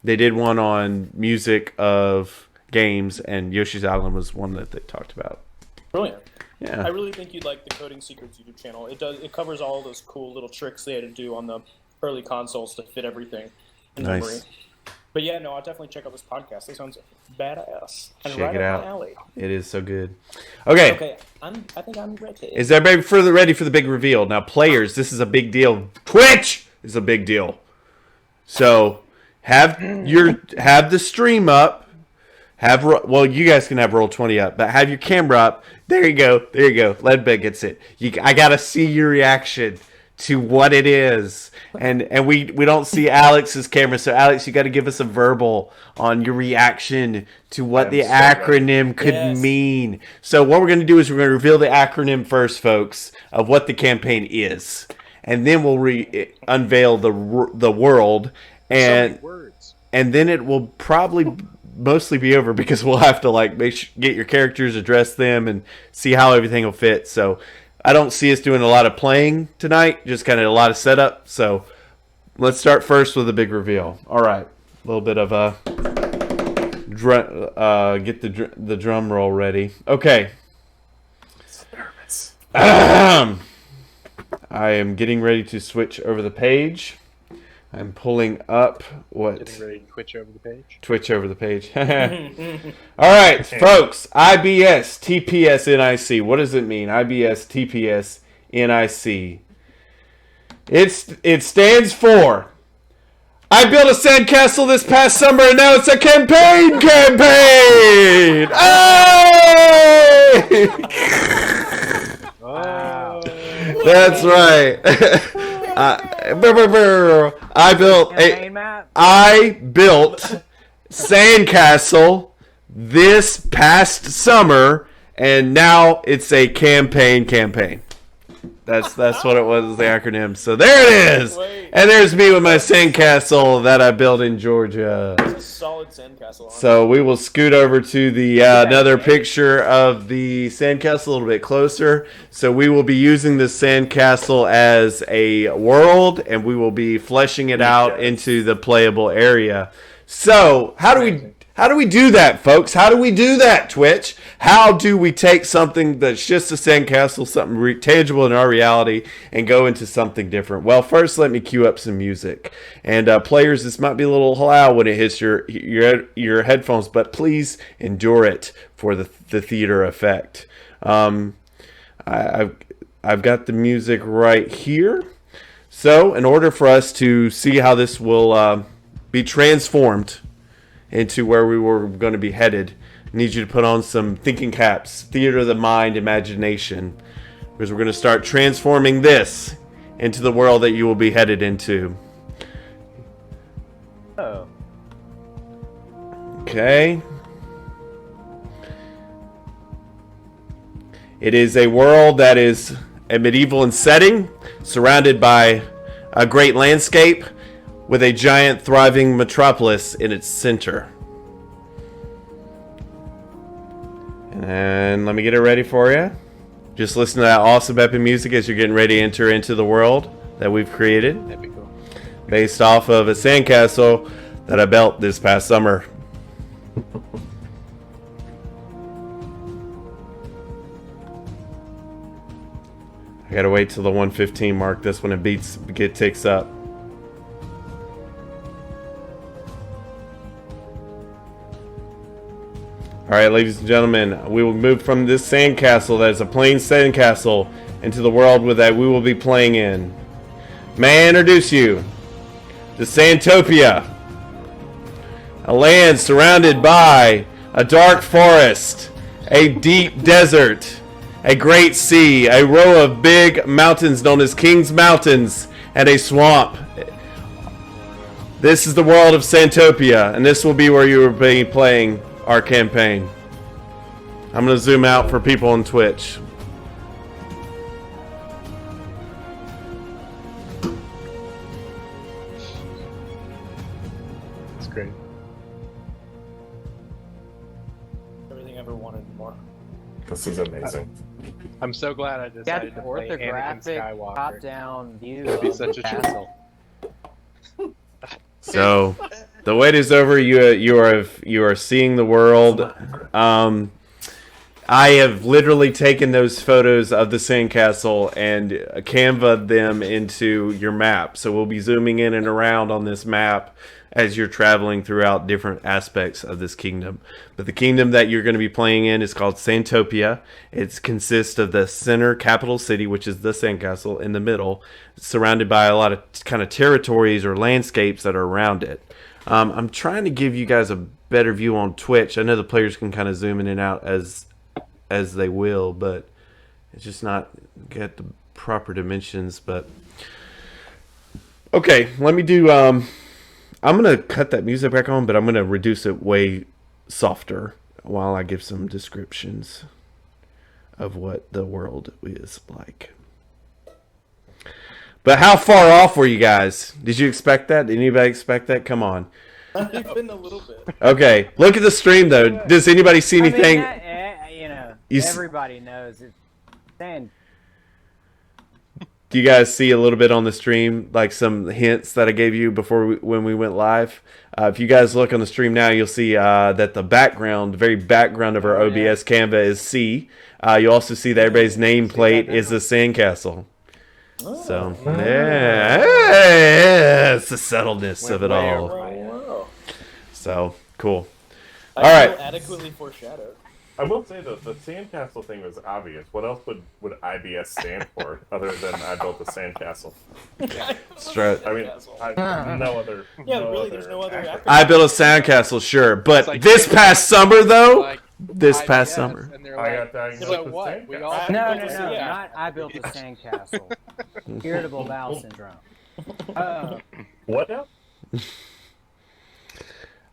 Speaker 1: they did one on music of games, and Yoshi's Island was one that they talked about.
Speaker 2: Brilliant.
Speaker 1: Yeah.
Speaker 2: I really think you'd like the Coding Secrets YouTube channel. It covers all those cool little tricks they had to do on the early consoles to fit everything in
Speaker 1: Nice.
Speaker 2: memory. But yeah, no, I'll definitely check out this podcast. It sounds badass. And
Speaker 1: Check
Speaker 2: right
Speaker 1: it
Speaker 2: up
Speaker 1: out.
Speaker 2: my alley.
Speaker 1: It is so good. Okay.
Speaker 2: Okay, I think I'm ready.
Speaker 1: Is everybody ready for the big reveal? Now, players, this is a big deal. Twitch is a big deal. So, have the stream up. You guys can have Roll20 up, but have your camera up. There you go. Ledbeg gets it. I gotta see your reaction to what it is, and we don't see Alex's camera. So Alex, you got to give us a verbal on your reaction to what the acronym could mean. So what we're gonna do is we're gonna reveal the acronym first, folks, of what the campaign is, and then we'll unveil the world, and then it will probably mostly be over because we'll have to get your characters, address them, and see how everything will fit. So I don't see us doing a lot of playing tonight, just kind of a lot of setup. So let's start first with a big reveal. All right, a little bit of a get the drum roll ready. Okay. I am getting ready to switch over the page. I'm pulling up
Speaker 3: Getting ready to twitch over the page.
Speaker 1: Twitch over the page. All right, folks. IBSTPSNIC. What does it mean? IBSTPSNIC. It stands for I built a sandcastle this past summer, and now it's a campaign! Hey!
Speaker 3: Wow.
Speaker 1: That's right. I built sandcastle this past summer, and now it's a campaign. That's what it was, the acronym. So there it is. And there's me with my sandcastle that I built in Georgia.
Speaker 2: It's a solid sandcastle.
Speaker 1: So we will scoot over to the another picture of the sandcastle a little bit closer. So we will be using the sandcastle as a world, and we will be fleshing it out into the playable area. So how do we do that, folks? How do we do that, Twitch? How do we take something that's just a sandcastle, something tangible in our reality, and go into something different? Well, first, let me cue up some music. And players, this might be a little loud when it hits your headphones, but please endure it for the theater effect. I've got the music right here. So, in order for us to see how this will be transformed into where we were going to be headed, I need you to put on some thinking caps, theater of the mind, imagination, because we're going to start transforming this into the world that you will be headed into.
Speaker 5: Oh.
Speaker 1: Okay. It is a world that is a medieval in setting, surrounded by a great landscape, with a giant thriving metropolis in its center. And let me get it ready for you. Just listen to that awesome epic music as you're getting ready to enter into the world that we've created.
Speaker 3: That'd be cool.
Speaker 1: Based off of a sandcastle that I built this past summer. I gotta wait till the 1:15 mark. That's when it ticks up. Alright, ladies and gentlemen, we will move from this sandcastle that is a plain sandcastle into the world that we will be playing in. May I introduce you to Sandtopia, a land surrounded by a dark forest, a deep desert, a great sea, a row of big mountains known as King's Mountains, and a swamp. This is the world of Sandtopia, and this will be where you will be playing our campaign. I'm going to zoom out for people on Twitch.
Speaker 3: It's great.
Speaker 2: Everything I ever wanted more.
Speaker 4: This is amazing.
Speaker 3: I'm so glad I
Speaker 5: Got
Speaker 3: decided
Speaker 5: an
Speaker 3: to play Anakin
Speaker 5: orthographic
Speaker 3: Skywalker.
Speaker 5: top-down view
Speaker 3: It'd be
Speaker 5: of
Speaker 3: such
Speaker 5: the
Speaker 3: a treat.
Speaker 5: castle.
Speaker 1: So, The wait is over. You are seeing the world. I have literally taken those photos of the sandcastle and canvaed them into your map. So we'll be zooming in and around on this map as you're traveling throughout different aspects of this kingdom. But the kingdom that you're going to be playing in is called Sandtopia. It consists of the center capital city, which is the sandcastle, in the middle, surrounded by a lot of kind of territories or landscapes that are around it. I'm trying to give you guys a better view on Twitch. I know the players can kind of zoom in and out as they will, but it's just not get the proper dimensions. But okay, let me do I'm gonna cut that music back on, but I'm gonna reduce it way softer while I give some descriptions of what the world is like. But how far off were you guys? Did you expect that? Did anybody expect that? Come on.
Speaker 2: I've been a little bit.
Speaker 1: Okay, look at the stream though. Does anybody see anything?
Speaker 5: Everybody knows it's sand.
Speaker 1: Do you guys see a little bit on the stream, like some hints that I gave you before when we went live? If you guys look on the stream now, you'll see that the background, the very background of our OBS Canva is sea. You also see that everybody's nameplate is the sandcastle.
Speaker 2: Oh.
Speaker 1: So, yeah, it's the subtleness of it all.
Speaker 2: Wow.
Speaker 1: So, cool.
Speaker 2: I
Speaker 1: All right.
Speaker 2: feel adequately foreshadowed.
Speaker 4: I will say though, the sandcastle thing was obvious. What else would IBS stand for other than I built a sandcastle?
Speaker 1: Straight.
Speaker 4: I mean, no other.
Speaker 2: Yeah, really, there's no other acronym.
Speaker 1: I built a sandcastle, sure, but
Speaker 3: like-
Speaker 1: this past summer though,
Speaker 3: Like,
Speaker 1: this past
Speaker 3: IBS,
Speaker 1: summer.
Speaker 3: And they're
Speaker 4: I
Speaker 3: like,
Speaker 4: got diagnosed
Speaker 3: so
Speaker 4: with
Speaker 3: what? We all
Speaker 4: sandcastle.
Speaker 5: No,
Speaker 2: Yeah.
Speaker 5: not I built a sandcastle. Irritable bowel syndrome.
Speaker 4: What now?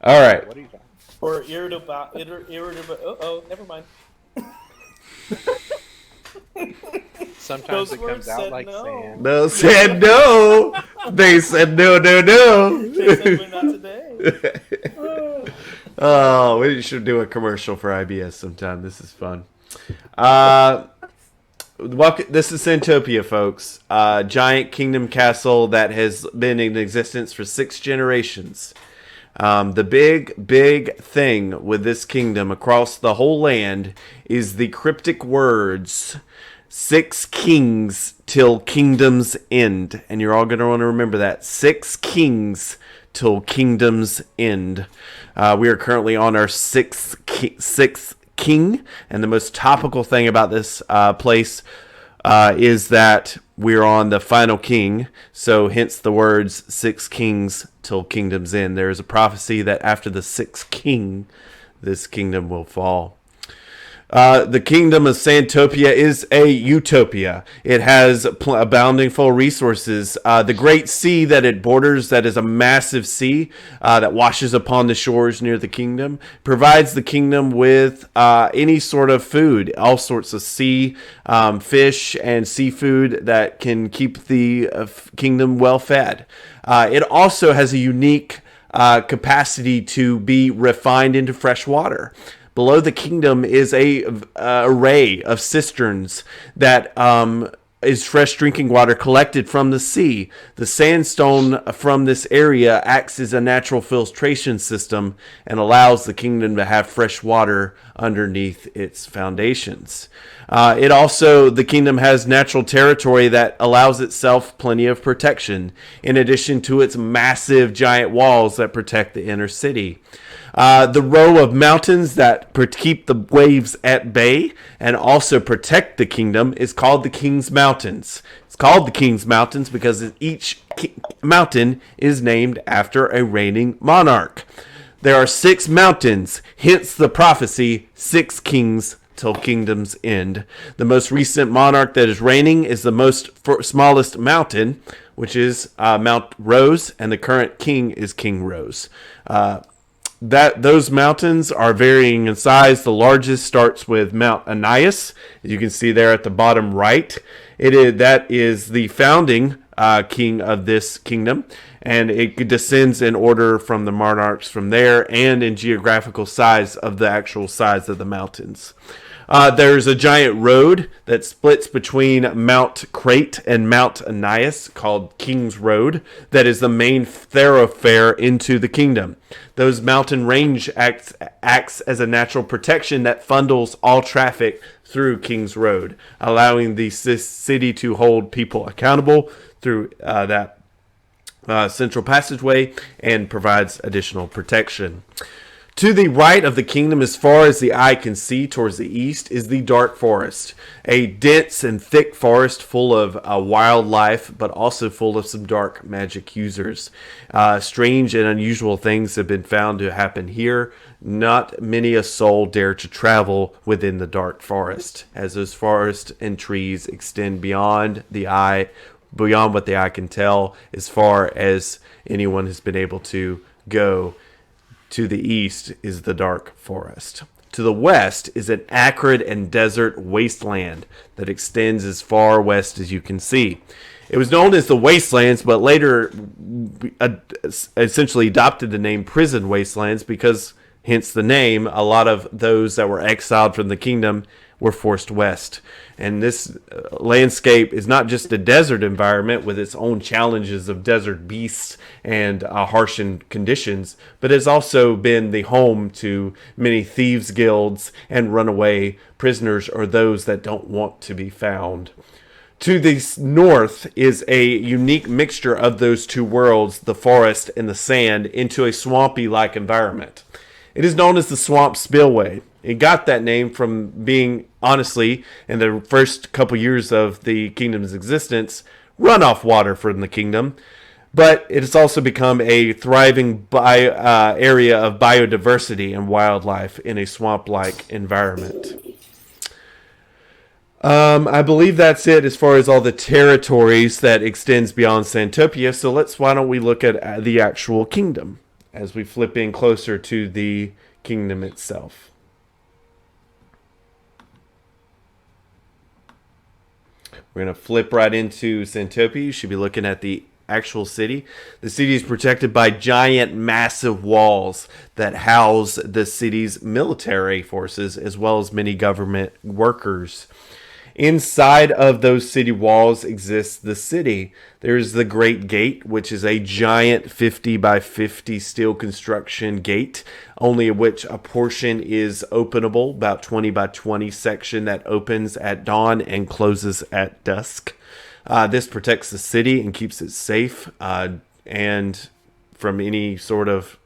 Speaker 1: All right.
Speaker 3: What are you talking?
Speaker 2: Or irritable. Never mind.
Speaker 3: Sometimes
Speaker 2: Those
Speaker 3: it comes
Speaker 2: words
Speaker 3: out
Speaker 2: said
Speaker 3: like
Speaker 2: no.
Speaker 3: sand.
Speaker 1: No said no. They said no, no, no.
Speaker 2: They said we're not today.
Speaker 1: Oh, we should do a commercial for IBS sometime. This is fun. This is Sandtopia, folks. Giant kingdom castle that has been in existence for 6 generations. The big thing with this kingdom across the whole land is the cryptic words 6 kings till kingdom's end. And you're all going to want to remember that. 6 kings till kingdom's end. We are currently on our sixth king. And the most topical thing about this place is that we're on the final king. So hence the words 6 kings till kingdom's end. There is a prophecy that after the 6th king, this kingdom will fall. The kingdom of Sandtopia is a utopia. It has abounding full resources. The great sea that it borders, that is a massive sea that washes upon the shores near the kingdom, provides the kingdom with any sort of food, all sorts of sea fish and seafood that can keep the kingdom well fed. It also has a unique capacity to be refined into fresh water. Below the kingdom is a array of cisterns that is fresh drinking water collected from the sea. The sandstone from this area acts as a natural filtration system and allows the kingdom to have fresh water underneath its foundations. The kingdom has natural territory that allows itself plenty of protection, in addition to its massive giant walls that protect the inner city. The row of mountains that keep the waves at bay and also protect the kingdom is called the King's Mountains. It's called the King's Mountains because each mountain is named after a reigning monarch. There are 6 mountains, hence the prophecy, 6 kings till kingdom's end. The most recent monarch that is reigning is the smallest mountain, which is Mount Rose, and the current king is King Rose. Those mountains are varying in size. The largest starts with Mount Anais, as you can see there at the bottom right. That is the founding king of this kingdom, and it descends in order from the monarchs from there and in geographical size of the actual size of the mountains. There's a giant road that splits between Mount Crate and Mount Anais called King's Road that is the main thoroughfare into the kingdom. Those mountain range acts as a natural protection that funnels all traffic through King's Road, allowing the city to hold people accountable through that central passageway and provides additional protection. To the right of the kingdom, as far as the eye can see towards the east, is the dark forest, a dense and thick forest full of wildlife, but also full of some dark magic users. Strange and unusual things have been found to happen here. Not many a soul dare to travel within the dark forest, as those forests and trees extend beyond what the eye can tell, as far as anyone has been able to go. To the east is the dark forest. To the west is an arid and desert wasteland that extends as far west as you can see. It was known as the Wastelands, but later essentially adopted the name Prison Wastelands because, hence the name, a lot of those that were exiled from the kingdom were forced west. And this landscape is not just a desert environment with its own challenges of desert beasts and harsh conditions, but has also been the home to many thieves' guilds and runaway prisoners or those that don't want to be found. To the north is a unique mixture of those two worlds, the forest and the sand, into a swampy-like environment. It is known as the Swamp Spillway. It got that name from being, honestly, in the first couple years of the kingdom's existence, runoff water from the kingdom. But it has also become a thriving area of biodiversity and wildlife in a swamp-like environment. I believe that's it as far as all the territories that extends beyond Santopia. So why don't we look at the actual kingdom as we flip in closer to the kingdom itself. We're going to flip right into Santopia. You should be looking at the actual city. The city is protected by giant, massive walls that house the city's military forces as well as many government workers. Inside of those city walls exists the city. There's the Great Gate, which is a giant 50 by 50 steel construction gate, only of which a portion is openable, about 20 by 20 section that opens at dawn and closes at dusk. This protects the city and keeps it safe and from any sort of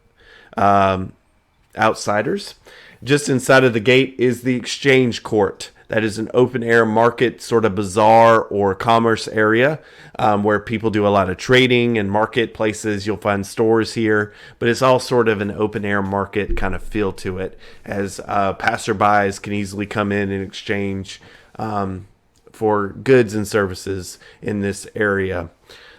Speaker 1: outsiders. Just inside of the gate is the exchange court. That is an open-air market, sort of bazaar or commerce area where people do a lot of trading and marketplaces. You'll find stores here, but it's all sort of an open-air market kind of feel to it, as passerbys can easily come in and exchange for goods and services in this area.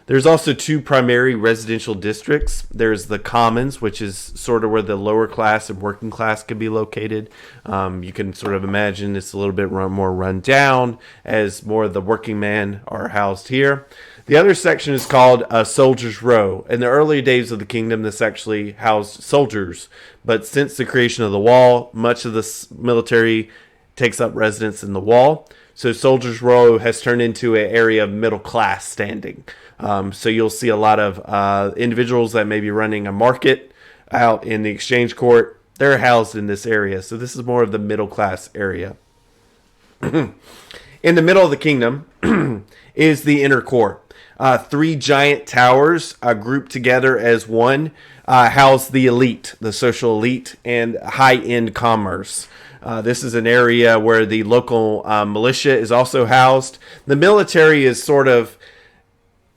Speaker 1: There's also two primary residential districts. There's the Commons, which is sort of where the lower class and working class can be located. You can sort of imagine it's a little bit more run down, as more of the working men are housed here. The other section is called Soldiers' Row. In the early days of the kingdom, this actually housed soldiers. But since the creation of the wall, much of the military takes up residence in the wall. So Soldiers' Row has turned into an area of middle class standing. So you'll see a lot of individuals that may be running a market out in the exchange court. They're housed in this area. So this is more of the middle class area. In the middle of the kingdom is the inner court. Three giant towers grouped together as one house the elite, the social elite, and high-end commerce. This is an area where the local militia is also housed. The military is sort of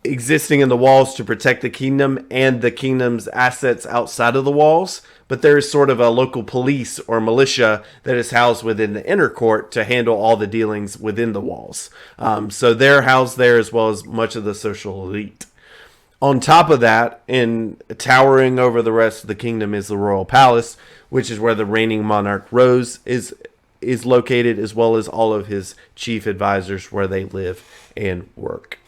Speaker 1: existing in the walls to protect the kingdom and the kingdom's assets outside of the walls, but there is sort of a local police or militia that is housed within the inner court to handle all the dealings within the walls. So they're housed there as well as much of the social elite. On top of that, and towering over the rest of the kingdom, is the royal palace, which is where the reigning monarch Rose is located, as well as all of his chief advisors where they live and work.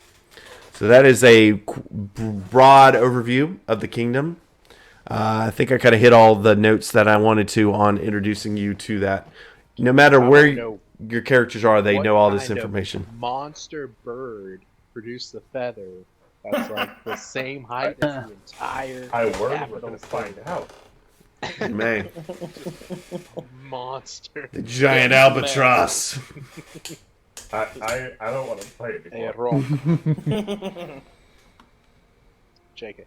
Speaker 1: So that is a broad overview of the kingdom. I think I kind of hit all the notes that I wanted to on introducing you to that. No matter where you... your characters are, they
Speaker 3: What
Speaker 1: know all this
Speaker 3: kind of
Speaker 1: information.
Speaker 3: monster bird produced the feather that's like the same height as the entire
Speaker 4: I worry we're
Speaker 3: capital
Speaker 4: going to find out.
Speaker 1: Man,
Speaker 3: monster.
Speaker 1: the giant
Speaker 2: Yeah,
Speaker 1: albatross.
Speaker 4: I don't want to play
Speaker 3: A
Speaker 4: anymore.
Speaker 3: rock. JK.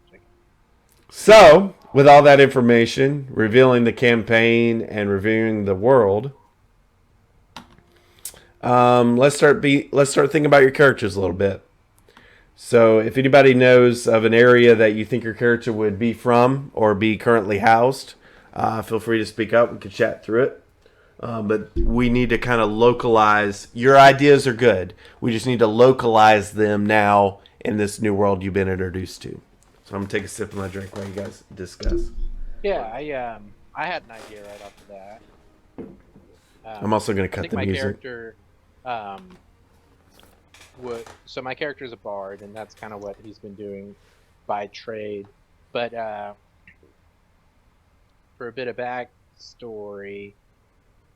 Speaker 1: So, with all that information, revealing the campaign and reviewing the world, let's start thinking about your characters a little bit. So, if anybody knows of an area that you think your character would be from or be currently housed, feel free to speak up. We could chat through it. But we need to kind of localize. Your ideas are good. We just need to localize them now in this new world you've been introduced to. So I'm gonna take a sip of my drink while you guys discuss.
Speaker 3: Yeah, I had an idea right off the bat.
Speaker 1: I'm also gonna
Speaker 3: I
Speaker 1: cut
Speaker 3: think
Speaker 1: the
Speaker 3: my
Speaker 1: music.
Speaker 3: character so my character is a bard, and that's kind of what he's been doing by trade. But for a bit of backstory,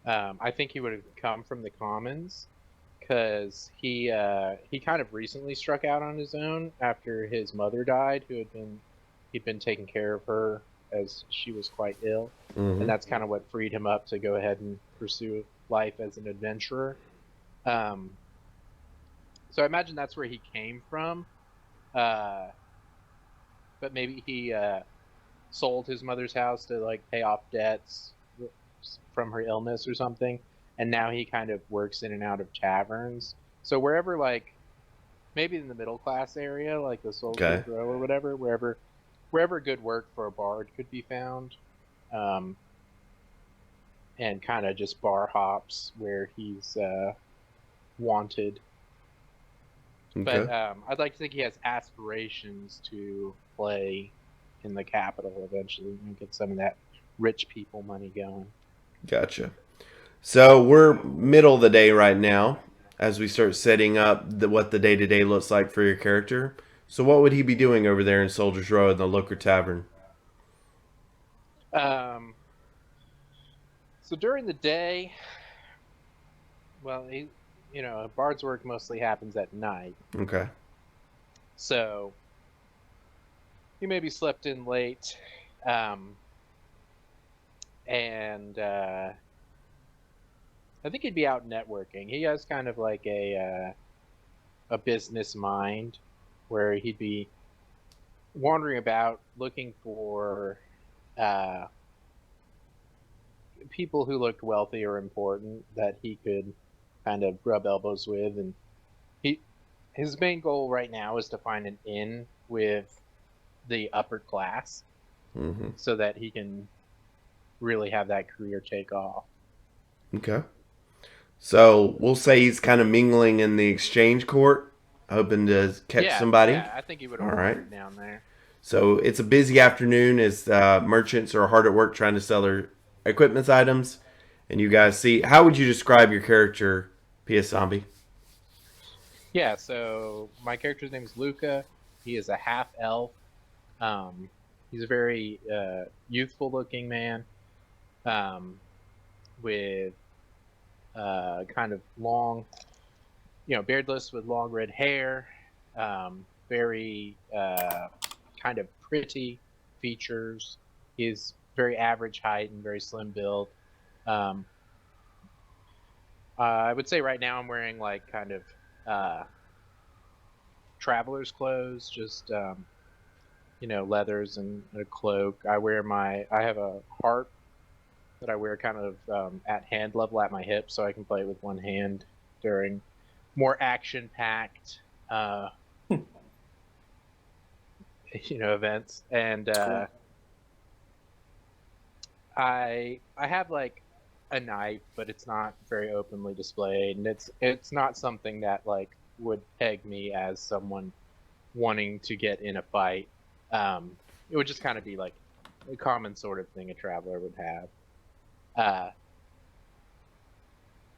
Speaker 3: I think he would have come from the commons, because he kind of recently struck out on his own after his mother died, he'd been taking care of her as she was quite ill, and that's kind of what freed him up to go ahead and pursue life as an adventurer. So I imagine that's where he came from, but maybe he sold his mother's house to like pay off debts from her illness or something, and now he kind of works in and out of taverns. So wherever, like maybe in the middle class area, like the Soldier's Row or whatever, wherever good work for a bard could be found, and kind of just bar hops where he's wanted.
Speaker 1: Okay.
Speaker 3: But I'd like to think he has aspirations to play in the capital eventually and get some of that rich people money going.
Speaker 1: Gotcha. So we're middle of the day right now as we start setting up what the day-to-day looks like for your character. So what would he be doing over there in Soldier's Row in the local tavern?
Speaker 3: So during the day, well, bard's work mostly happens at night.
Speaker 1: Okay.
Speaker 3: So he maybe slept in late, and I think he'd be out networking. He has kind of like a business mind, where he'd be wandering about looking for people who looked wealthy or important that he could kind of rub elbows with, and his main goal right now is to find an inn with the upper class, so that he can really have that career take off.
Speaker 1: Okay. So we'll say he's kind of mingling in the exchange court, hoping to catch somebody.
Speaker 3: Yeah, I think he would have wandered down there.
Speaker 1: So it's a busy afternoon as merchants are hard at work trying to sell their equipment items. And you guys see, how would you describe your character, PS Zombie?
Speaker 3: Yeah, so my character's name is Luca. He is a half-elf. He's a very youthful-looking man, with kind of long, beardless with long red hair, very kind of pretty features. He's very average height and very slim build. I would say right now I'm wearing like kind of traveler's clothes, just leathers and a cloak. I have a harp that I wear kind of at hand level at my hip, so I can play with one hand during more action-packed events. And
Speaker 2: Cool.
Speaker 3: I have like a knife, but it's not very openly displayed, and it's not something that like would peg me as someone wanting to get in a fight. It would just kind of be like a common sort of thing a traveler would have.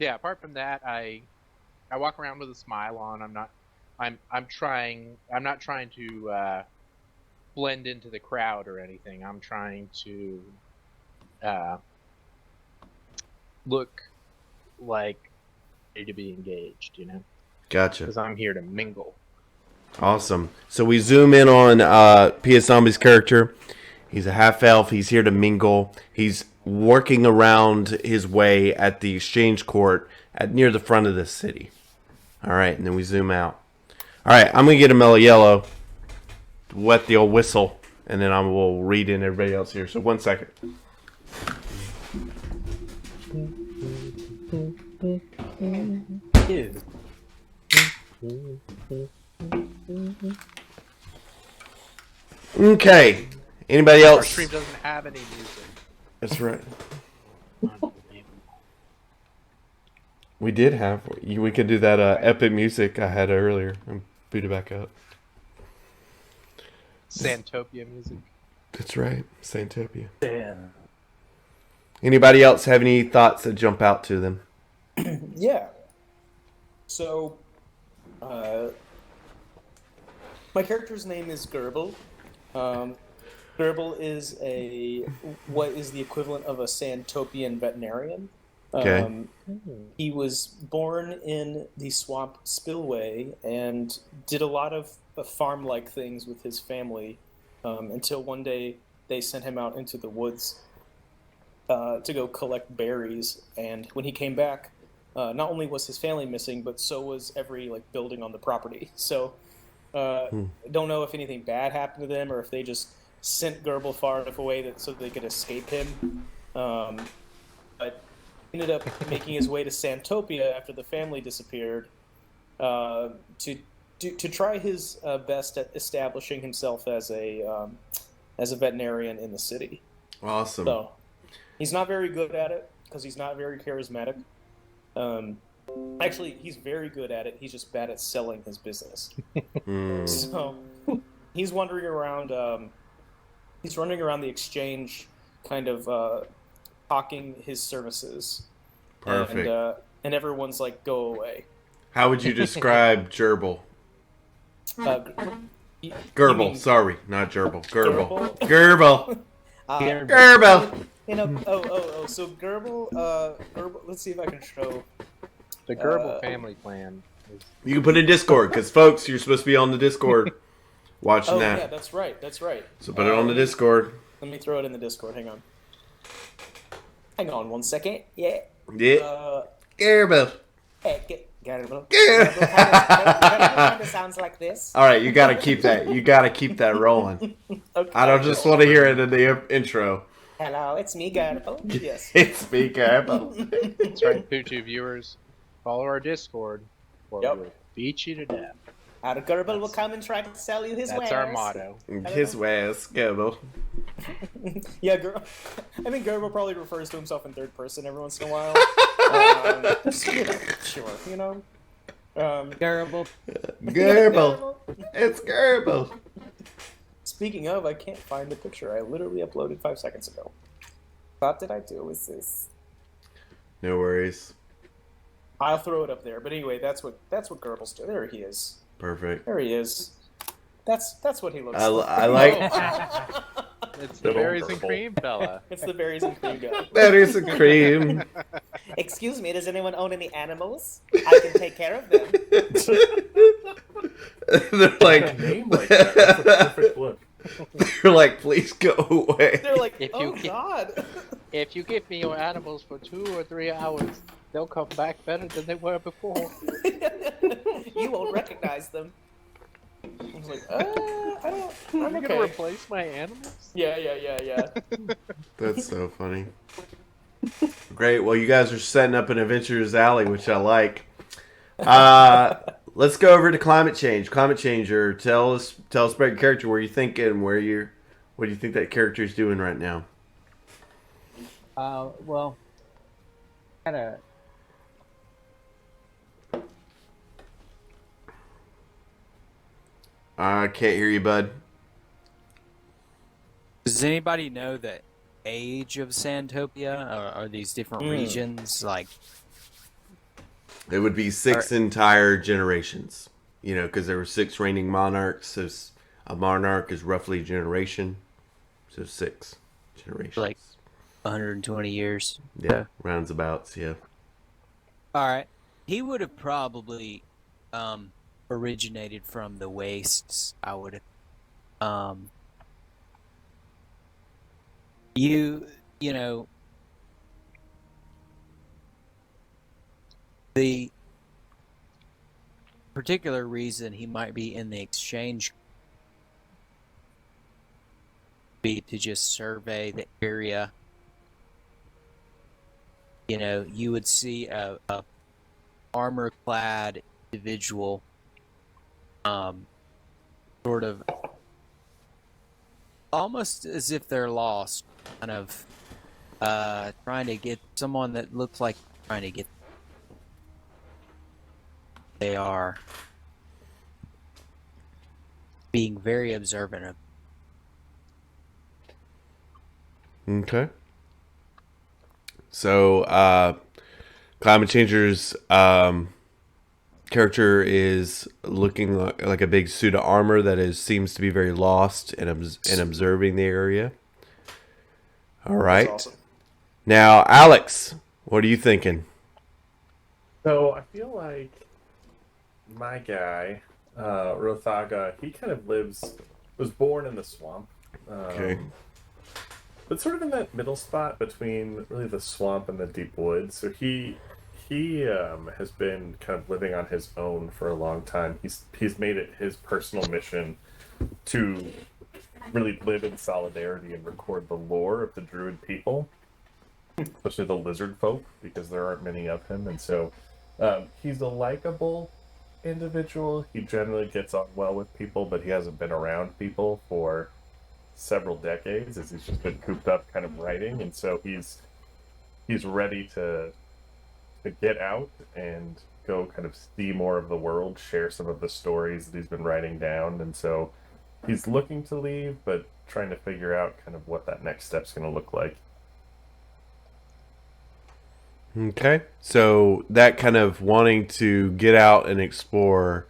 Speaker 3: Apart from that, I walk around with a smile on. I'm not trying to blend into the crowd or anything. I'm trying to look like to be engaged, you know,
Speaker 1: Gotcha.
Speaker 3: because I'm here to mingle.
Speaker 1: Awesome. So we zoom in on PS Zombie's character. He's a half elf. He's here to mingle. He's working around his way at the exchange court near the front of the city. All right, and then we zoom out. All right, I'm gonna get a mellow yellow, wet the old whistle, and then I will read in everybody else here. So 1 second.
Speaker 5: Dude.
Speaker 1: Okay. Anybody
Speaker 3: Our
Speaker 1: else?
Speaker 3: stream doesn't have any music.
Speaker 1: That's right. We did have. We could do that epic music I had earlier and boot it back up.
Speaker 3: Santopia music.
Speaker 1: That's right, Santopia.
Speaker 5: Damn.
Speaker 1: Anybody else have any thoughts that jump out to them?
Speaker 2: Yeah. So, my character's name is Gerbil. Gerbil is what is the equivalent of a Santopian veterinarian.
Speaker 1: Okay.
Speaker 2: He was born in the swamp spillway and did a lot of farm-like things with his family until one day they sent him out into the woods to go collect berries. And when he came back, not only was his family missing, but so was every building on the property. So don't know if anything bad happened to them or if they just sent Gerbil far enough away so they could escape him. But ended up making his way to Santopia after the family disappeared to try his best at establishing himself as a veterinarian in the city.
Speaker 1: Awesome.
Speaker 2: So he's not very good at it because he's not very charismatic. Actually, he's very good at it. He's just bad at selling his business. So he's wandering around. He's running around the exchange, kind of hawking his services.
Speaker 1: Perfect.
Speaker 2: And everyone's like, "Go away."
Speaker 1: How would you describe Gerbil?
Speaker 2: Gerbil,
Speaker 1: sorry, not gerbil. Gerbil.
Speaker 2: Gerbil.
Speaker 1: Gerbil. Gerbil.
Speaker 2: So Gerbil. Let's see if I can show.
Speaker 3: The Gerbil family plan.
Speaker 1: You can put in Discord because, folks, you're supposed to be on the Discord watching
Speaker 2: Oh
Speaker 1: that.
Speaker 2: yeah, that's right.
Speaker 1: So put it on the Discord.
Speaker 2: Let me throw it in the Discord. Hang on 1 second. Yeah.
Speaker 1: Yeah. Gerbil.
Speaker 2: Gerbil.
Speaker 1: Gerbil.
Speaker 2: Kind of sounds like this.
Speaker 1: All right, you got to keep that. You got to keep that rolling.
Speaker 2: Okay.
Speaker 1: I don't just want to hear it in the intro.
Speaker 2: Hello, it's me, Gerbil. Yes.
Speaker 1: It's me, Gerbil.
Speaker 3: That's right, Poochoo viewers. Follow our Discord, or
Speaker 2: Yep.
Speaker 3: we'll beat you to death.
Speaker 2: Our Gerbil will come and try to sell you his wares.
Speaker 3: That's our motto.
Speaker 1: His wares, Gerbil.
Speaker 2: Yeah, I think Gerbil probably refers to himself in third person every once in a while. Sure, you know.
Speaker 5: Gerbil.
Speaker 1: Gerbil. It's Gerbil.
Speaker 2: Speaking of, I can't find the picture. I literally uploaded 5 seconds ago. What did I do with this?
Speaker 1: No worries.
Speaker 2: I'll throw it up there. But anyway, that's what Gerbil's doing. There he is.
Speaker 1: Perfect.
Speaker 2: There he is. That's what he looks
Speaker 1: I
Speaker 2: like.
Speaker 1: like.
Speaker 3: It's the
Speaker 4: Little
Speaker 3: berries and
Speaker 4: Gerbil.
Speaker 3: cream fella.
Speaker 2: It's the berries and cream guy.
Speaker 1: That is a cream.
Speaker 2: Excuse me, does anyone own any animals? I can take care of them.
Speaker 1: They're like,
Speaker 4: Name like that. That's a perfect look.
Speaker 1: they're like, please go away.
Speaker 2: They're like,
Speaker 3: If
Speaker 2: oh
Speaker 3: you can-
Speaker 2: God.
Speaker 3: If you give me your animals for 2 or 3 hours, they'll come back better than they were before.
Speaker 2: You won't recognize them. I was like, I don't.
Speaker 3: Are
Speaker 2: I'm
Speaker 3: you
Speaker 2: okay.
Speaker 3: gonna replace my animals?
Speaker 2: Yeah.
Speaker 1: That's so funny. Great. Well, you guys are setting up an Adventurer's Alley, which I like. Let's go over to climate change. Climate changer, tell us about your character. Where you thinking? What do you think that character is doing right now?
Speaker 5: Well, kind of.
Speaker 1: I can't hear you, bud.
Speaker 5: Does anybody know the age of Santopia? Or are these different regions? Like,
Speaker 1: It would be 6 entire generations. You know, because there were 6 reigning monarchs. So a monarch is roughly a generation. So 6 generations.
Speaker 5: Like 120 years.
Speaker 1: Yeah, roundabouts. Yeah.
Speaker 5: All right. he would have probably originated from the wastes. I would have. You know, the particular reason he might be in the exchange be to just survey the area. You know, you would see a armor-clad individual, sort of almost as if they're lost, kind of trying to get someone that looks like trying to get. They are being very observant of.
Speaker 1: Okay. So, Climate Changer's character is looking like a big suit of armor that seems to be very lost and observing the area. All right.
Speaker 2: That's awesome.
Speaker 1: Now, Alex, what are you thinking?
Speaker 4: So I feel like my guy, Rothaga, he kind of was born in the swamp.
Speaker 1: Okay.
Speaker 4: But sort of in that middle spot between really the swamp and the deep woods. So he has been kind of living on his own for a long time. He's made it his personal mission to really live in solidarity and record the lore of the Druid people, especially the lizard folk, because there aren't many of him. And so he's a likable individual. He generally gets on well with people, but he hasn't been around people for several decades, as he's just been cooped up kind of writing. And so he's ready to get out and go kind of see more of the world, share some of the stories that he's been writing down. And so he's looking to leave, but trying to figure out kind of what that next step's going to look like.
Speaker 1: Okay. So that kind of wanting to get out and explore,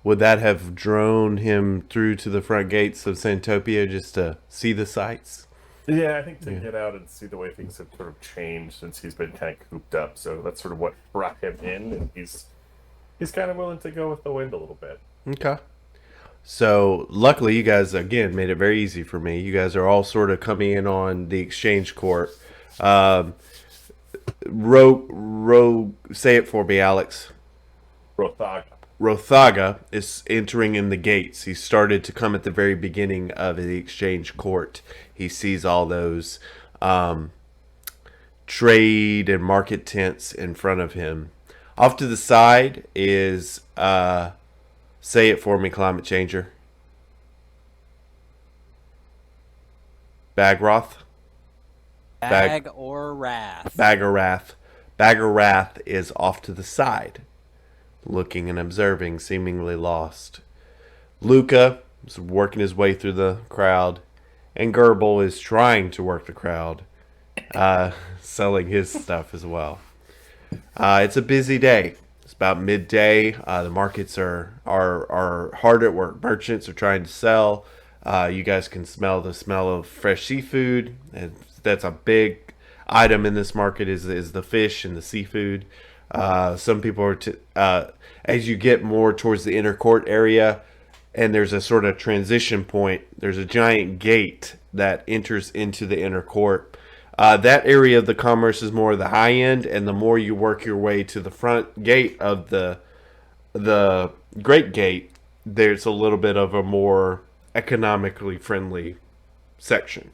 Speaker 1: would that have drawn him through to the front gates of Santopia just to see the sights?
Speaker 4: Yeah, I think to get out and see the way things have sort of changed since he's been kind of cooped up. So that's sort of what brought him in, and he's kind of willing to go with the wind a little bit.
Speaker 1: Okay. So luckily you guys, again, made it very easy for me. You guys are all sort of coming in on the exchange court. Say it for me, Alex. Rothaga is entering in the gates. He started to come at the very beginning of the exchange court. He sees all those trade and market tents in front of him. Off to the side is, say it for me, Climate Changer. Bagroth?
Speaker 5: Bag or Wrath.
Speaker 1: Bagarath. Bagarath is off to the side, looking and observing, seemingly lost. Luca is working his way through the crowd, and Gerbil is trying to work the crowd, selling his stuff as well. It's a busy day. It's about midday. The markets are hard at work. Merchants are trying to sell. You guys can smell the smell of fresh seafood, and that's a big item in this market is the fish and the seafood. Some people are as you get more towards the inner court area, and there's a sort of transition point. There's a giant gate that enters into the inner court. That area of the commerce is more the high end, and the more you work your way to the front gate of the Great Gate, there's a little bit of a more economically friendly section.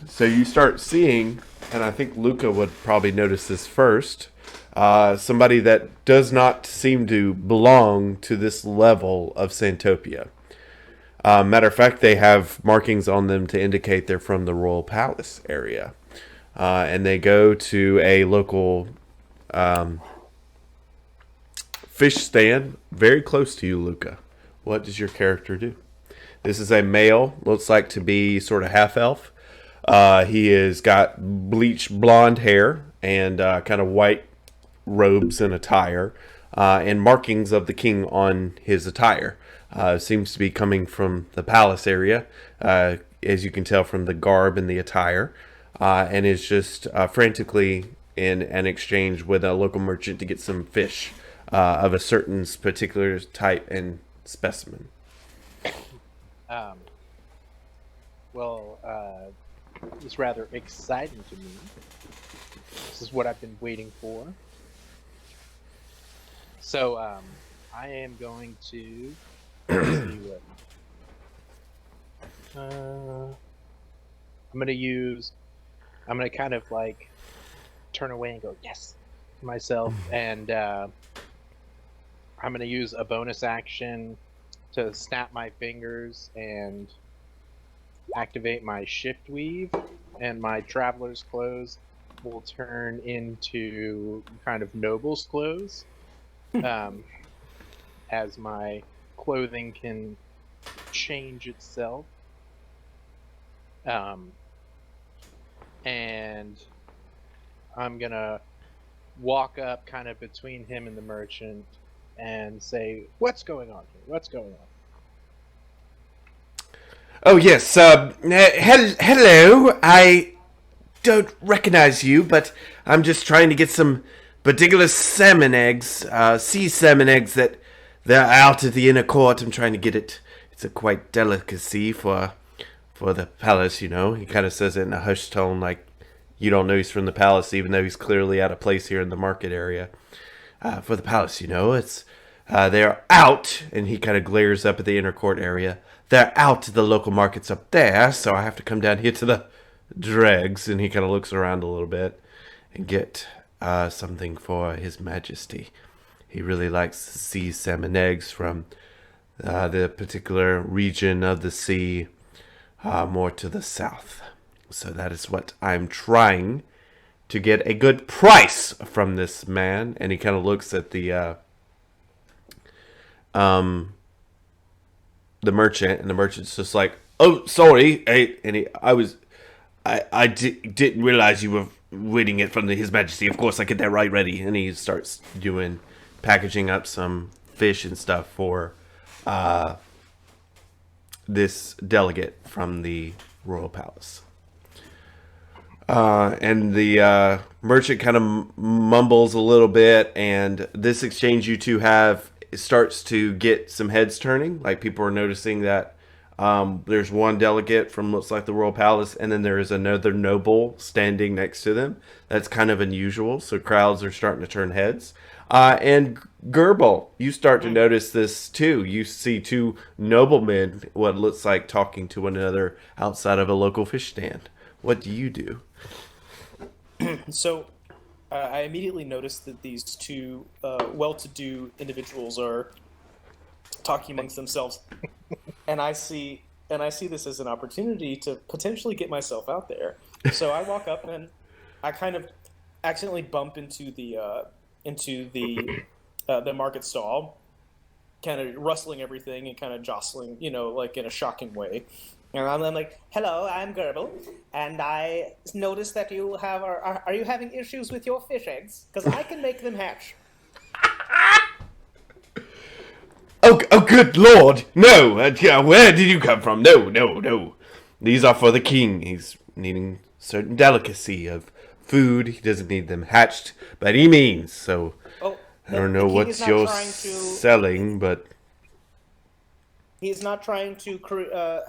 Speaker 1: So you start seeing, and I think Luca would probably notice this first, somebody that does not seem to belong to this level of Santopia. Matter of fact, they have markings on them to indicate they're from the Royal Palace area. And they go to a local fish stand very close to you, Luca. What does your character do? This is a male, looks like to be sort of half-elf. He has got bleached blonde hair and kind of white robes and attire, and markings of the king on his attire. Seems to be coming from the palace area, as you can tell from the garb and the attire, and is just frantically in an exchange with a local merchant to get some fish of a certain particular type and specimen.
Speaker 3: Well, it's rather exciting to me. This is what I've been waiting for. So, I am going to let's see what. I'm gonna kind of like turn away and go yes to myself, and I'm gonna use a bonus action to snap my fingers and activate my shift weave, and my traveler's clothes will turn into kind of noble's clothes, as my clothing can change itself. And I'm gonna walk up kind of between him and the merchant and say, "What's going on here? What's going on?"
Speaker 1: Oh, yes. Hello. I don't recognize you, but I'm just trying to get some particular salmon eggs, sea salmon eggs that they're out at the inner court. I'm trying to get it. It's a quite delicacy for the palace, you know. He kind of says it in a hushed tone, like you don't know he's from the palace, even though he's clearly out of place here in the market area. For the palace, you know, it's they're out, and he kind of glares up at the inner court area. They're out to the local markets up there, so I have to come down here to the dregs. And he kind of looks around a little bit and get something for His Majesty. He really likes sea salmon eggs from the particular region of the sea, more to the south. So that is what I'm trying to get a good price from this man. And he kind of looks at the merchant, and the merchant's just like, "Oh, sorry, I didn't realize you were waiting it from His Majesty. Of course, I get that right ready." And he starts packaging up some fish and stuff for this delegate from the royal palace. And the merchant kind of mumbles a little bit, and this exchange you two have starts to get some heads turning. Like, people are noticing that there's one delegate from looks like the royal palace, and then there is another noble standing next to them. That's kind of unusual, so crowds are starting to turn heads. And Gerbil, you start to notice this too. You see two noblemen, what looks like talking to one another outside of a local fish stand. What do you do?
Speaker 2: So, I immediately noticed that these two well-to-do individuals are talking amongst themselves, and I see this as an opportunity to potentially get myself out there. So I walk up and I kind of accidentally bump into the market stall, kind of rustling everything and kind of jostling, like in a shocking way. And I'm like, "Hello, I'm Gerbil, and I noticed that you are you having issues with your fish eggs? Because I can make them hatch."
Speaker 1: Oh, good lord! No, where did you come from? No. These are for the king. He's needing certain delicacy of food. He doesn't need them hatched by any means. So I don't know what you're selling, but
Speaker 2: he's not trying to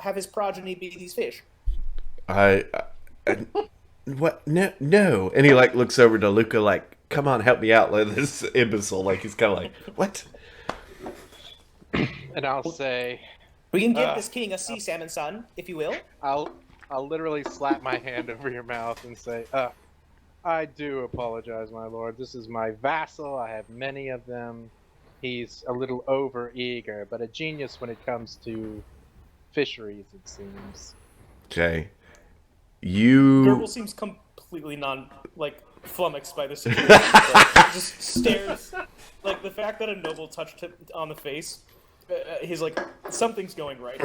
Speaker 2: have his progeny be these fish.
Speaker 1: What? No. And he looks over to Luca like, "Come on, help me out, like this imbecile." Like, he's kind of like, "What?"
Speaker 3: And I'll say,
Speaker 2: "We can give this king a sea salmon son, if you will."
Speaker 3: I'll literally slap my hand over your mouth and say, "I do apologize, my lord. This is my vassal. I have many of them. He's a little over-eager, but a genius when it comes to fisheries, it seems."
Speaker 1: Okay.
Speaker 2: Gerbil seems completely flummoxed by the situation. Like, just stares. Like, the fact that a noble touched him on the face, he's like, something's going right.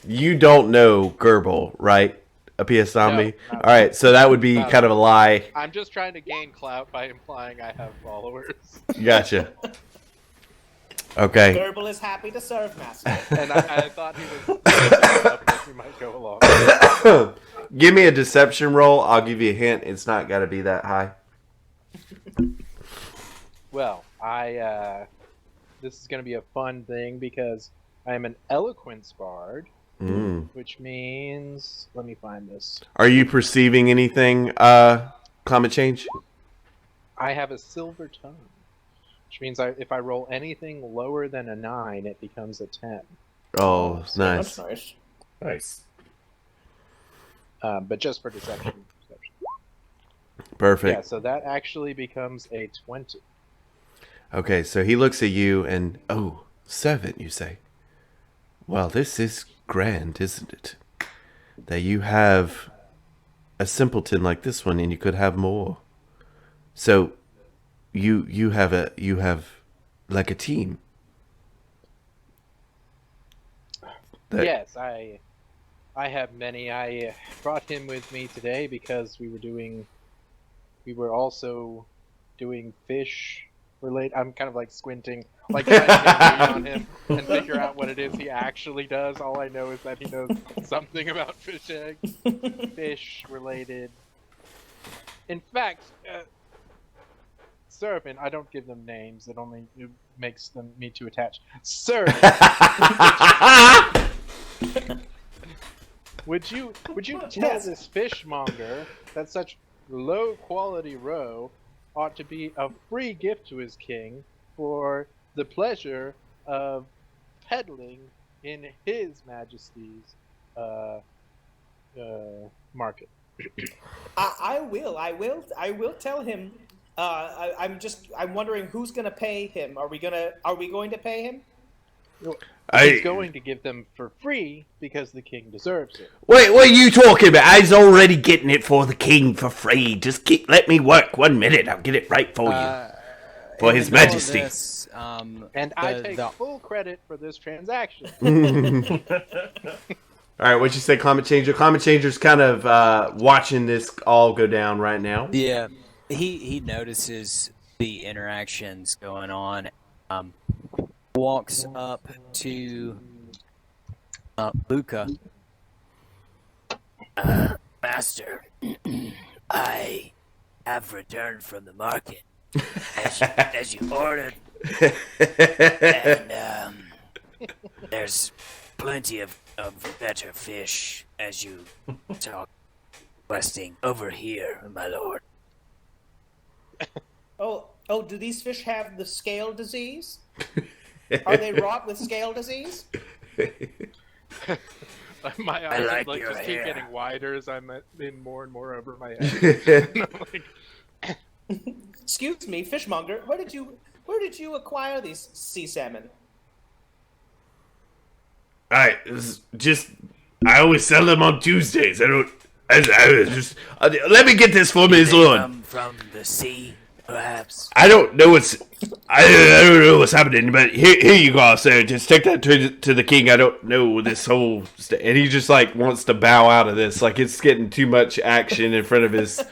Speaker 1: You don't know Gerbil, right? A PS Zombie?
Speaker 3: No.
Speaker 1: All right, so that would be kind of a lie.
Speaker 3: I'm just trying to gain clout by implying I have followers.
Speaker 1: Gotcha. Okay.
Speaker 2: Gerbil is happy to serve, master.
Speaker 3: And I thought he was you might go along.
Speaker 1: Give me a deception roll. I'll give you a hint. It's not got to be that high.
Speaker 3: Well, this is going to be a fun thing because I am an eloquence bard, which means, let me find this.
Speaker 1: Are you perceiving anything, climate change?
Speaker 3: I have a silver tongue, which means if I roll anything lower than a 9, it becomes a 10.
Speaker 1: Oh,
Speaker 2: That's
Speaker 1: nice.
Speaker 2: nice.
Speaker 4: Nice.
Speaker 3: But just for deception.
Speaker 1: Perfect.
Speaker 3: Yeah, so that actually becomes a 20.
Speaker 1: Okay, so he looks at you and, oh, servant, you say. Well, this is grand, isn't it? That you have a simpleton like this one and you could have more. So you have like a team.
Speaker 3: Yes, I have many. I brought him with me today because we were also doing fish related. I'm kind of like squinting, like trying to get a read on him and figure out what it is he actually does. All I know is that he knows something about fish eggs, fish related. In fact, servant, I don't give them names. It only makes me too attached. Servant, would you tell this fishmonger that such low quality roe ought to be a free gift to his king for the pleasure of peddling in his majesty's market?
Speaker 2: I will tell him. I'm wondering who's gonna pay him. Are we going to pay him?
Speaker 3: He's going to give them for free because the king deserves it.
Speaker 1: Wait, what are you talking about? I was already getting it for the king for free. Just let me work 1 minute. I'll get it right for you. For His Majesty.
Speaker 5: This,
Speaker 3: And I take full credit for this transaction.
Speaker 1: All right, what'd you say, Climate Changer? Climate Changer's kind of watching this all go down right now.
Speaker 5: Yeah, he notices the interactions going on. Walks up to Luca.
Speaker 6: Master, I have returned from the market as you ordered, and there's plenty of better fish as you talk, questing over here, my lord.
Speaker 2: Oh, do these fish have the scale disease? Are they wrought with scale disease?
Speaker 3: My eyes
Speaker 6: like
Speaker 3: like
Speaker 6: your
Speaker 3: just keep
Speaker 6: hair.
Speaker 3: getting wider as I'm in more and more over my head.
Speaker 2: Excuse me, fishmonger. Where did you acquire these sea salmon?
Speaker 1: I always sell them on Tuesdays. Let me get this for me,
Speaker 6: They
Speaker 1: Lord.
Speaker 6: come from the sea, perhaps.
Speaker 1: I don't know I don't know what's happening, but here you go, sir. Just take that to the king. I don't know this whole and he just like wants to bow out of this. Like it's getting too much action in front of his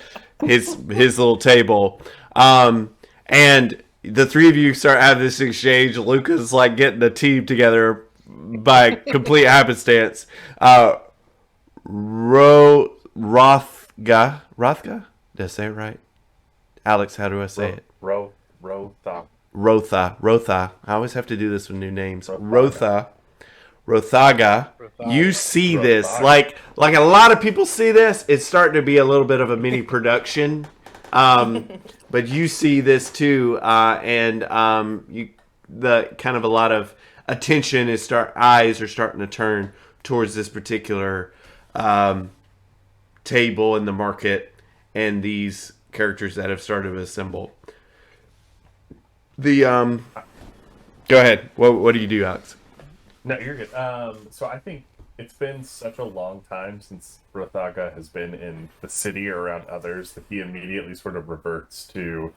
Speaker 1: little table. And the three of you start having this exchange. Luca's like getting the team together by complete happenstance. Rothga? Did I say it right? Alex, how do I say it? Rotha. I always have to do this with new names. Rothaga. You see this. Like a lot of people see this, it's starting to be a little bit of a mini production. But you see this too, and the kind of a lot of attention eyes are starting to turn towards this particular table in the market and these characters that have started to assemble. Go ahead. What do you do, Alex?
Speaker 4: No, you're good. So I think it's been such a long time since Rothaga has been in the city or around others that he immediately sort of reverts to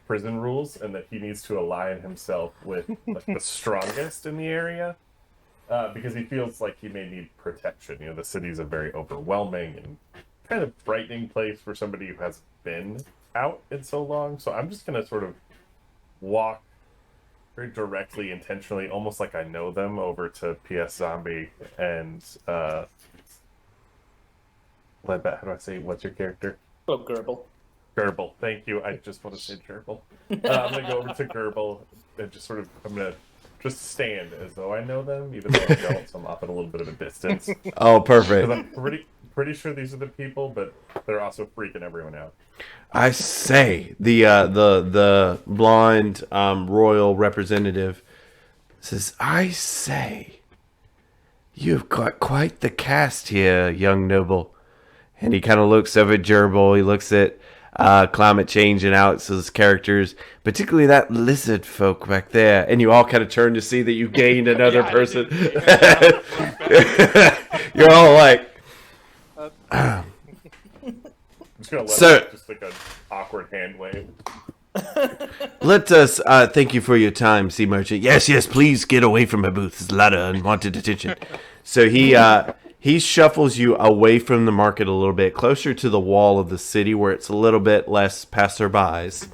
Speaker 4: prison rules, and that he needs to align himself with like the strongest in the area because he feels like he may need protection. You know, the city's a very overwhelming and kind of frightening place for somebody who hasn't been out in so long. So I'm just gonna sort of walk very directly, intentionally, almost like I know them, over to PS Zombie and how do I say? What's your character?
Speaker 2: Oh, Gerbil.
Speaker 4: Gerbil. Thank you. I just want to say Gerbil. I'm gonna go over to Gerbil and just sort of I'm gonna just stand as though I know them, even though I don't. So I'm off at a little bit of a distance
Speaker 1: Oh,
Speaker 4: because
Speaker 1: perfect.
Speaker 4: I'm pretty sure these are the people, but they're also freaking everyone out.
Speaker 1: I say the blonde royal representative says, "I say, you've got quite the cast here, young noble." And he kind of looks over at Gerbil. He looks at climate change and Alex's characters, particularly that lizard folk back there. And you all kind of turn to see that you gained another
Speaker 3: Yeah, I
Speaker 1: person.
Speaker 3: didn't
Speaker 1: You're all like,
Speaker 4: I'm just gonna let
Speaker 1: So-
Speaker 4: just like an awkward hand wave.
Speaker 1: "Let us thank you for your time, sea merchant. Yes, yes, please get away from my booth. There's a lot of unwanted attention." So he shuffles you away from the market a little bit, closer to the wall of the city where it's a little bit less passerbys.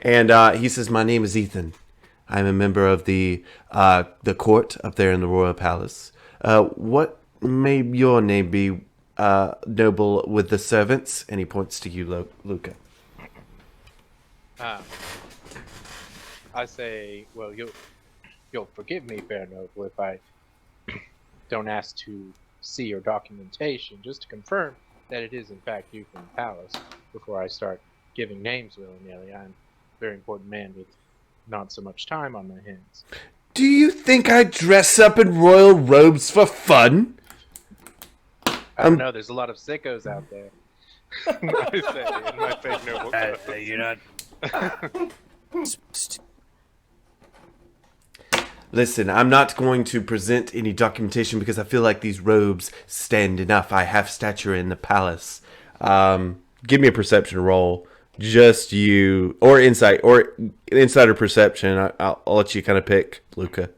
Speaker 1: And he says, "My name is Ethan. I'm a member of the court up there in the royal palace. What may your name be, noble with the servants?" And he points to you, Luca.
Speaker 3: I say, well, you'll forgive me, fair noble, if I don't ask to see your documentation, just to confirm that it is in fact you from the palace, before I start giving names willy-nilly. I'm a very important man with not so much time on my hands.
Speaker 1: "Do you think I dress up in royal robes for fun?"
Speaker 3: I don't know, there's a lot of sickos out there. I say in my fake noble clothes.
Speaker 6: You're not.
Speaker 1: "Listen, I'm not going to present any documentation because I feel like these robes stand enough. I have stature in the palace." Give me a perception roll. Just you, or insight, or insider perception. I'll let you kind of pick, Luca.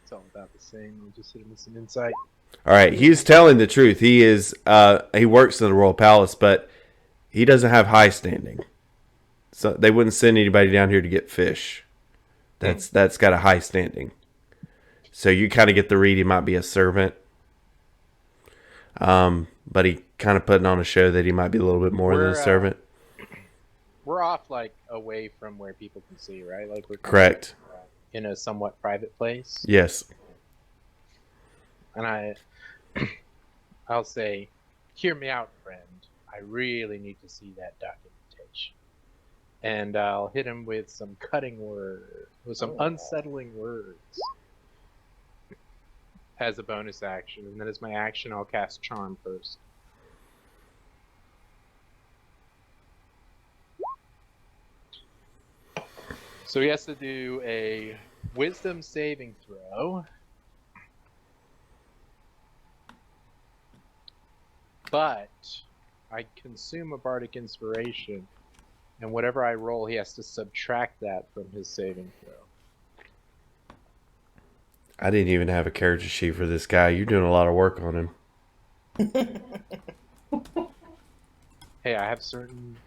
Speaker 3: It's all about the same. We'll just hit him with some insight.
Speaker 1: All right, he's telling the truth. He is. He works in the royal palace, but he doesn't have high standing. So they wouldn't send anybody down here to get fish. That's got a high standing. So you kind of get the read he might be a servant. But he kind of putting on a show that he might be a little bit more than a servant.
Speaker 3: We're off like away from where people can see, right? Like we're
Speaker 1: Correct.
Speaker 3: in a somewhat private place.
Speaker 1: Yes.
Speaker 3: And I'll say, hear me out, friend. I really need to see that documentation. And I'll hit him with some cutting words, with some unsettling words as a bonus action. And then as my action, I'll cast Charm first. So he has to do a Wisdom saving throw. But I consume a Bardic Inspiration, and whatever I roll, he has to subtract that from his saving throw.
Speaker 1: I didn't even have a character sheet for this guy. You're doing a lot of work on him.
Speaker 3: Hey, I have certain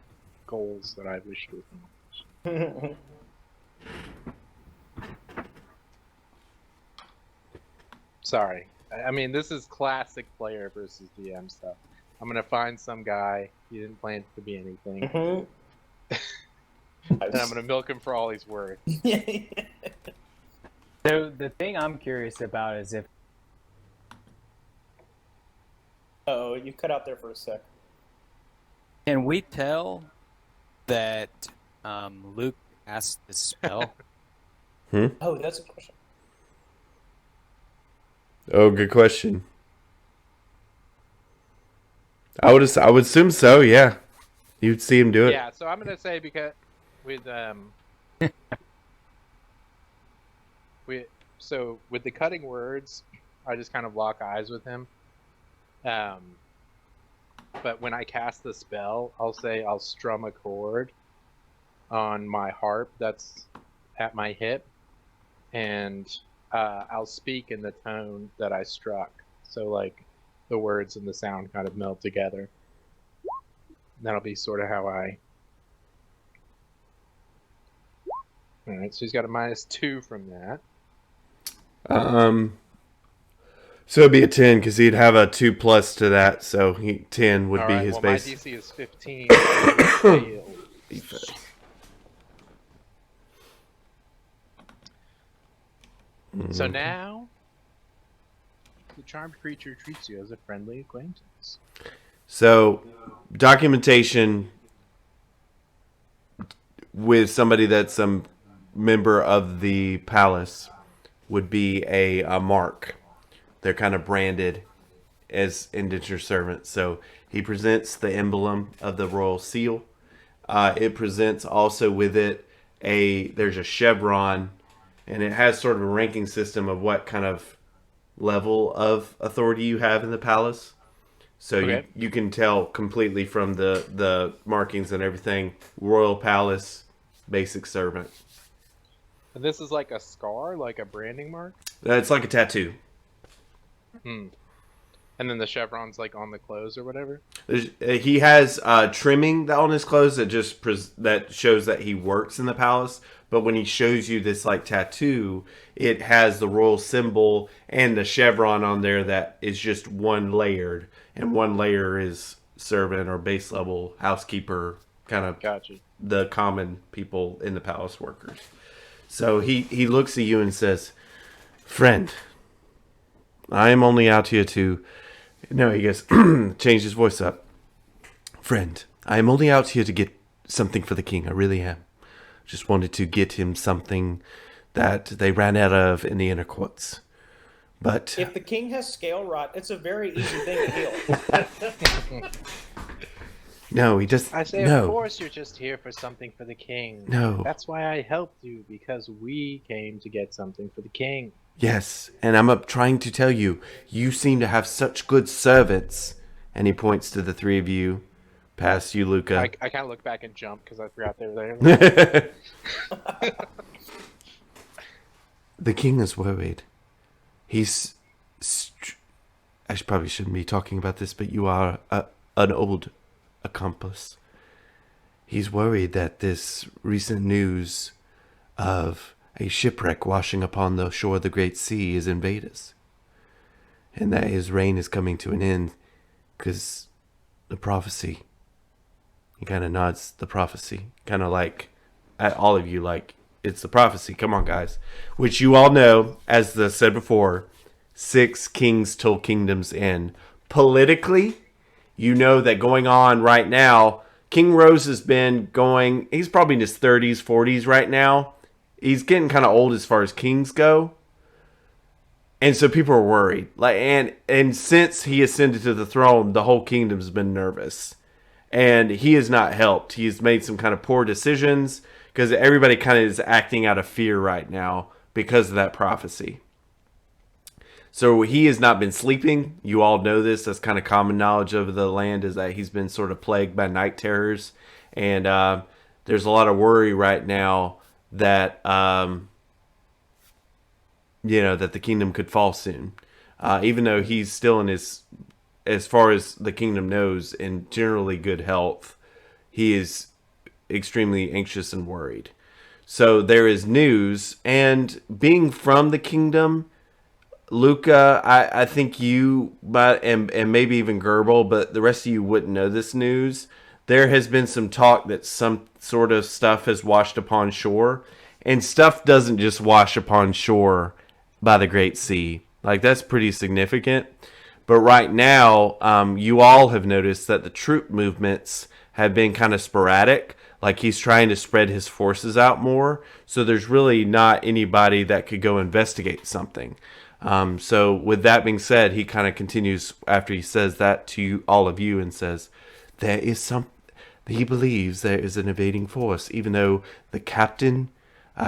Speaker 3: goals that I wish to accomplish. Sorry. I mean, this is classic player versus DM stuff. I'm gonna find some guy, he didn't plan to be anything, and I'm gonna milk him for all he's worth.
Speaker 5: So the thing I'm curious about is if
Speaker 2: Oh, you cut out there for a sec.
Speaker 6: Can we tell that Luke asked the spell?
Speaker 2: Oh, that's a question.
Speaker 1: Oh, good question. I would assume so. Yeah, you'd see him do it.
Speaker 3: Yeah, so I'm gonna say because with with the cutting words, I just kind of lock eyes with him. But when I cast the spell, I'll say I'll strum a chord on my harp that's at my hip, and I'll speak in the tone that I struck. So like the words and the sound kind of meld together. That'll be sort of how I All right, so he's got a -2 from that.
Speaker 1: So it'd be a 10 because he'd have a 2+ to that. So 10 would
Speaker 3: All
Speaker 1: be
Speaker 3: right,
Speaker 1: his
Speaker 3: well,
Speaker 1: base.
Speaker 3: my DC is 15. So he fails.
Speaker 1: Defense.
Speaker 3: So now, the charmed creature treats you as a friendly acquaintance.
Speaker 1: So documentation with somebody that's a member of the palace would be a mark. They're kind of branded as indentured servants. So he presents the emblem of the royal seal. It presents also with it there's a chevron, and it has sort of a ranking system of what kind of level of authority you have in the palace. So
Speaker 3: Okay.
Speaker 1: you can tell completely from the markings and everything. Royal palace, basic servant.
Speaker 3: And this is like a scar, like a branding mark?
Speaker 1: It's like a tattoo.
Speaker 3: And then the chevron's like on the clothes or whatever?
Speaker 1: He has trimming on his clothes that that shows that he works in the palace. But when he shows you this like tattoo, it has the royal symbol and the chevron on there that is just one layered, and one layer is servant or base level housekeeper, kind of
Speaker 3: Gotcha.
Speaker 1: the common people in the palace workers. So he looks at you and says, "Friend, I am only out here to..." No, he goes, changed his voice up. "Friend, I am only out here to get something for the king. I really am. Just wanted to get him something that they ran out of in the inner courts. But
Speaker 2: If the king has scale rot, it's a very easy thing to heal.
Speaker 1: no, he just
Speaker 3: I say,
Speaker 1: no.
Speaker 3: of course you're just here for something for the king.
Speaker 1: No.
Speaker 3: That's why I helped you, because we came to get something for the king.
Speaker 1: Yes, and I'm up trying to tell you, you seem to have such good servants." And he points to the three of you, past you, Luca.
Speaker 3: I kind of look back and jump because I forgot they were there.
Speaker 1: The king is worried. I probably shouldn't be talking about this, but you are an old accomplice. He's worried that this recent news of a shipwreck washing upon the shore of the Great Sea is invaders, and that his reign is coming to an end because the prophecy. He kind of nods the prophecy, kind of like at all of you, like, it's the prophecy. Come on, guys. Which you all know, as I said before, 6 kings till kingdom's end. Politically, you know that going on right now, King Rose has been going, he's probably in his 30s, 40s right now. He's getting kind of old as far as kings go. And so people are worried. And since he ascended to the throne, the whole kingdom's been nervous. And he has not helped. He's made some kind of poor decisions because everybody kind of is acting out of fear right now because of that prophecy. So he has not been sleeping. You all know this. That's kind of common knowledge of the land, is that he's been sort of plagued by night terrors. And there's a lot of worry right now that that the kingdom could fall soon, even though he's still in his, as far as the kingdom knows, in generally good health. He is extremely anxious and worried. So there is news, and being from the kingdom, Luca, I think you might, and maybe even Gerbil, but the rest of you wouldn't know this news. There has been some talk that some sort of stuff has washed upon shore, and stuff doesn't just wash upon shore by the Great Sea. Like, that's pretty significant. But right now, you all have noticed that the troop movements have been kind of sporadic. Like, he's trying to spread his forces out more. So there's really not anybody that could go investigate something. So with that being said, he kind of continues after he says that to all of you and says, he believes there is an invading force, even though the captain,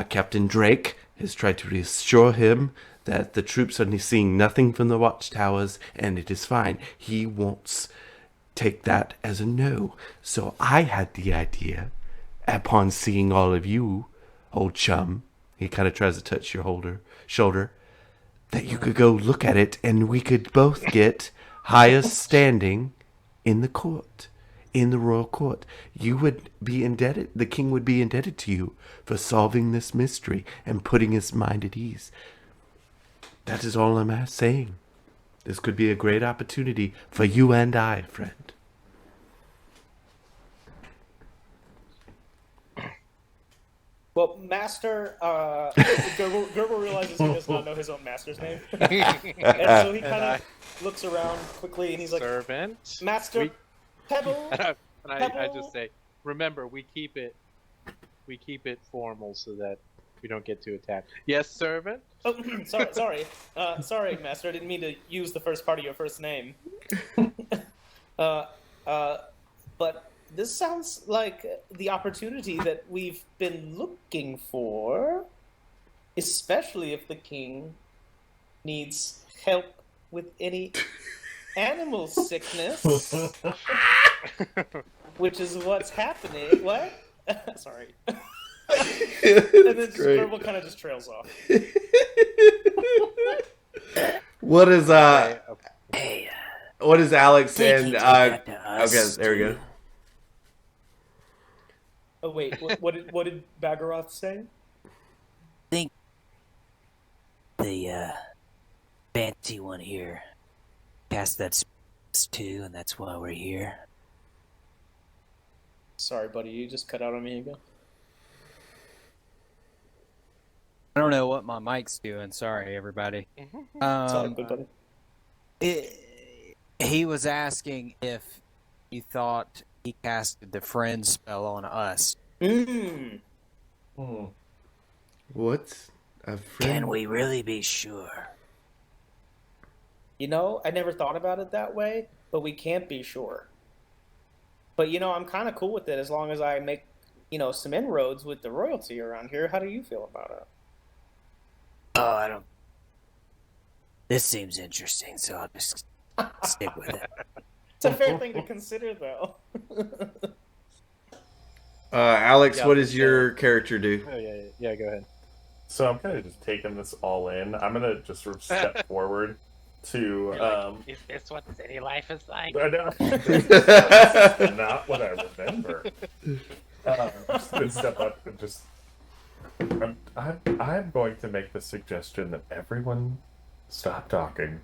Speaker 1: Captain Drake, has tried to reassure him that the troops are seeing nothing from the watchtowers and it is fine. He won't take that as a no. So I had the idea, upon seeing all of you, old chum, he kind of tries to touch your shoulder, that you could go look at it and we could both get highest standing in the court. in the royal court. You would be indebted, the king would be indebted to you for solving this mystery and putting his mind at ease. That is all I'm saying. This could be a great opportunity for you and I, friend.
Speaker 2: Well, Master, Gerbil realizes he does not know his own master's name. And so he kind of looks around quickly and he's like,
Speaker 3: Servant.
Speaker 2: Master Pebble.
Speaker 3: And I
Speaker 2: Pebble?
Speaker 3: just say, remember, we keep it formal so that we don't get too attached. Yes, servant.
Speaker 2: Oh, sorry, Master. I didn't mean to use the first part of your first name. But this sounds like the opportunity that we've been looking for, especially if the king needs help with any animal sickness, which is what's happening. What? Sorry. And then Gerbil kind of just trails off.
Speaker 1: What is
Speaker 6: Hey,
Speaker 1: what is Alex
Speaker 6: think
Speaker 1: and
Speaker 6: he did that to us,
Speaker 1: okay, there we go.
Speaker 6: too.
Speaker 2: Oh wait, what did Bagaroth say?
Speaker 6: Think the fancy one here cast that spell too, and that's why we're here.
Speaker 2: Sorry, buddy, you just cut out on me again.
Speaker 5: I don't know what my mic's doing. Sorry, everybody.
Speaker 2: Sorry, buddy.
Speaker 5: He was asking if you thought he casted the friend spell on us.
Speaker 1: What's a friend?
Speaker 6: Can we really be sure?
Speaker 2: You know, I never thought about it that way, but we can't be sure. But, you know, I'm kind of cool with it as long as I make, you know, some inroads with the royalty around here. How do you feel about it?
Speaker 6: Oh, I don't. This seems interesting, so I'll just stick with it.
Speaker 2: It's a fair thing to consider, though.
Speaker 1: Alex,
Speaker 3: Yeah,
Speaker 1: what does your character do?
Speaker 3: Oh yeah, go ahead.
Speaker 4: So I'm kind of just taking this all in. I'm gonna just sort of step forward to.
Speaker 3: Is this what city life is like?
Speaker 4: I know. This is not what I remember. Just gonna step up and just. I'm going to make the suggestion that everyone stop talking.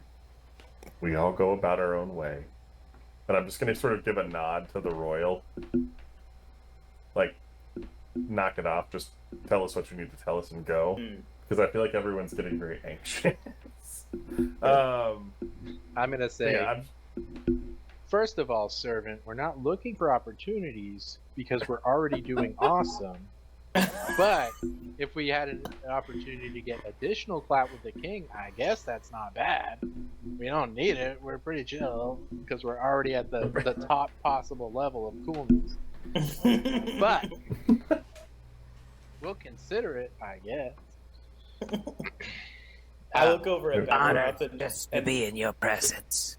Speaker 4: We all go about our own way. And I'm just going to sort of give a nod to the royal. Like, knock it off. Just tell us what you need to tell us and go. Because I feel like everyone's getting very anxious.
Speaker 3: I'm gonna say,
Speaker 4: Yeah,
Speaker 3: first of all, servant, we're not looking for opportunities because we're already doing awesome. But if we had an opportunity to get additional clout with the king, I guess that's not bad. We don't need it. We're pretty chill because we're already at the top possible level of coolness. But we'll consider it, I guess.
Speaker 2: I look over at
Speaker 6: Honored
Speaker 2: Bagaroth
Speaker 6: just to
Speaker 2: and
Speaker 6: be in your presence.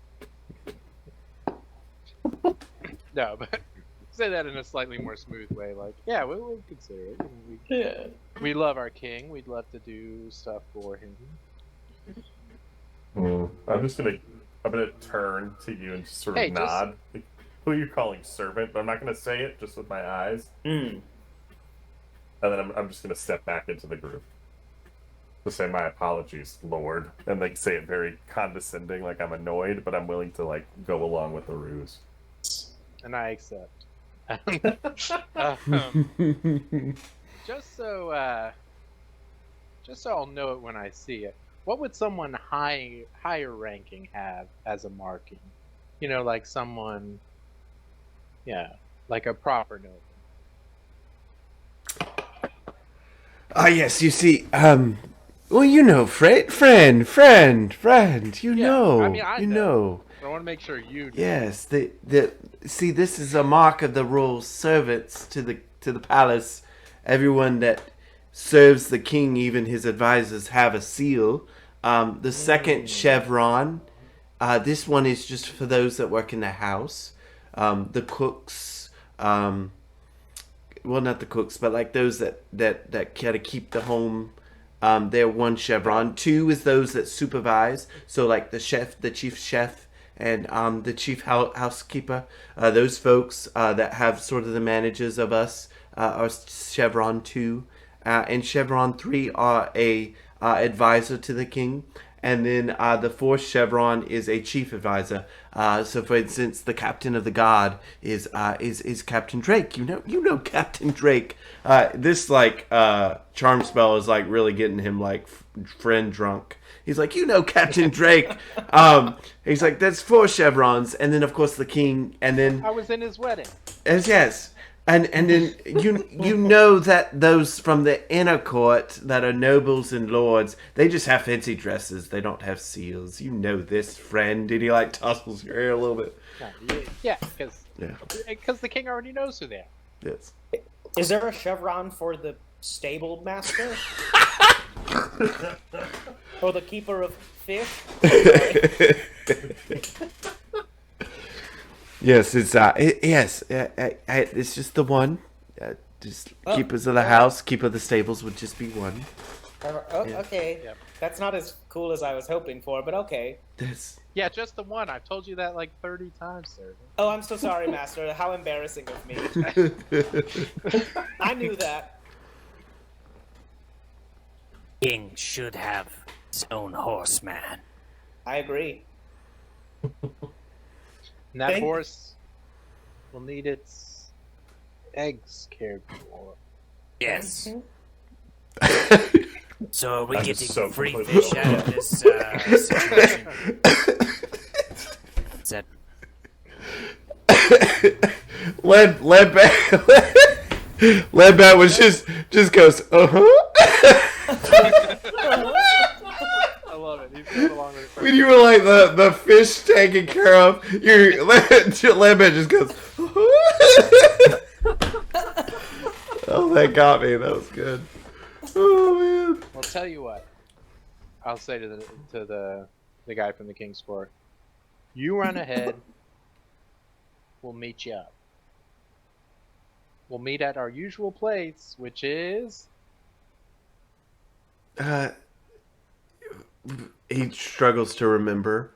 Speaker 3: No, but say that in a slightly more smooth way. Like, yeah, we'll consider it. We love our king. We'd love to do stuff for him.
Speaker 4: I'm gonna turn to you and just sort of nod. Like, who are you calling servant? But I'm not gonna say it, just with my eyes. And then I'm just gonna step back into the group. To say my apologies, Lord, and like say it very condescending, like I'm annoyed, but I'm willing to like go along with the ruse.
Speaker 3: And I accept. Just so I'll know it when I see it. What would someone higher ranking have as a marking? You know, like someone, like a proper noble.
Speaker 1: Yes, you see, well, you know, friend, you know,
Speaker 3: I mean, I
Speaker 1: you
Speaker 3: know.
Speaker 1: know.
Speaker 3: But I want to make sure you know.
Speaker 1: Yes, see, this is a mark of the royal servants to the palace. Everyone that serves the king, even his advisors, have a seal. The second chevron, this one is just for those that work in the house. The cooks, well, not the cooks, but like those that kind of keep the home. They're one chevron. 2 is those that supervise. So like the chef, the chief chef, and the chief housekeeper. Those folks that have sort of the managers of us are Chevron 2, and Chevron 3 are a advisor to the king. And then the fourth chevron is a chief advisor. So, for instance, the captain of the guard is Captain Drake. You know Captain Drake. This charm spell is like really getting him like friend drunk. He's like, Captain Drake. He's like, that's 4 chevrons, and then of course the king, and then
Speaker 3: I was in his wedding.
Speaker 1: yes. And then you know that those from the inner court that are nobles and lords, they just have fancy dresses. They don't have seals. You know this, friend. Did he like tussles your hair a little bit?
Speaker 3: Yeah, because the king already knows who they are.
Speaker 1: Yes.
Speaker 2: Is there a chevron for the stable master? Or the keeper of fish?
Speaker 1: Yes, it's it's just the one. Just keepers of the house, keeper of the stables would just be one.
Speaker 2: Okay.
Speaker 3: Yep.
Speaker 2: That's not as cool as I was hoping for, but okay.
Speaker 3: Yeah, just the one. I've told you that like 30 times, sir.
Speaker 2: Oh, I'm so sorry, Master. How embarrassing of me. I knew that.
Speaker 6: King should have his own horseman.
Speaker 2: I agree.
Speaker 3: And that horse will need its eggs cared for.
Speaker 6: Yes. So are we
Speaker 4: I'm
Speaker 6: getting
Speaker 4: so
Speaker 6: free
Speaker 4: completely
Speaker 6: fish out of this situation? Is that
Speaker 1: Leadbat was just goes,
Speaker 3: I love it. He's going along with it.
Speaker 1: When you were like the fish taken care of, your Leadbat just goes, oh, that got me. That was good. Oh man.
Speaker 3: Well, tell you what. I'll say to the guy from the King's Court, you run ahead. We'll meet you up. We'll meet at our usual place, which is.
Speaker 1: He struggles to remember.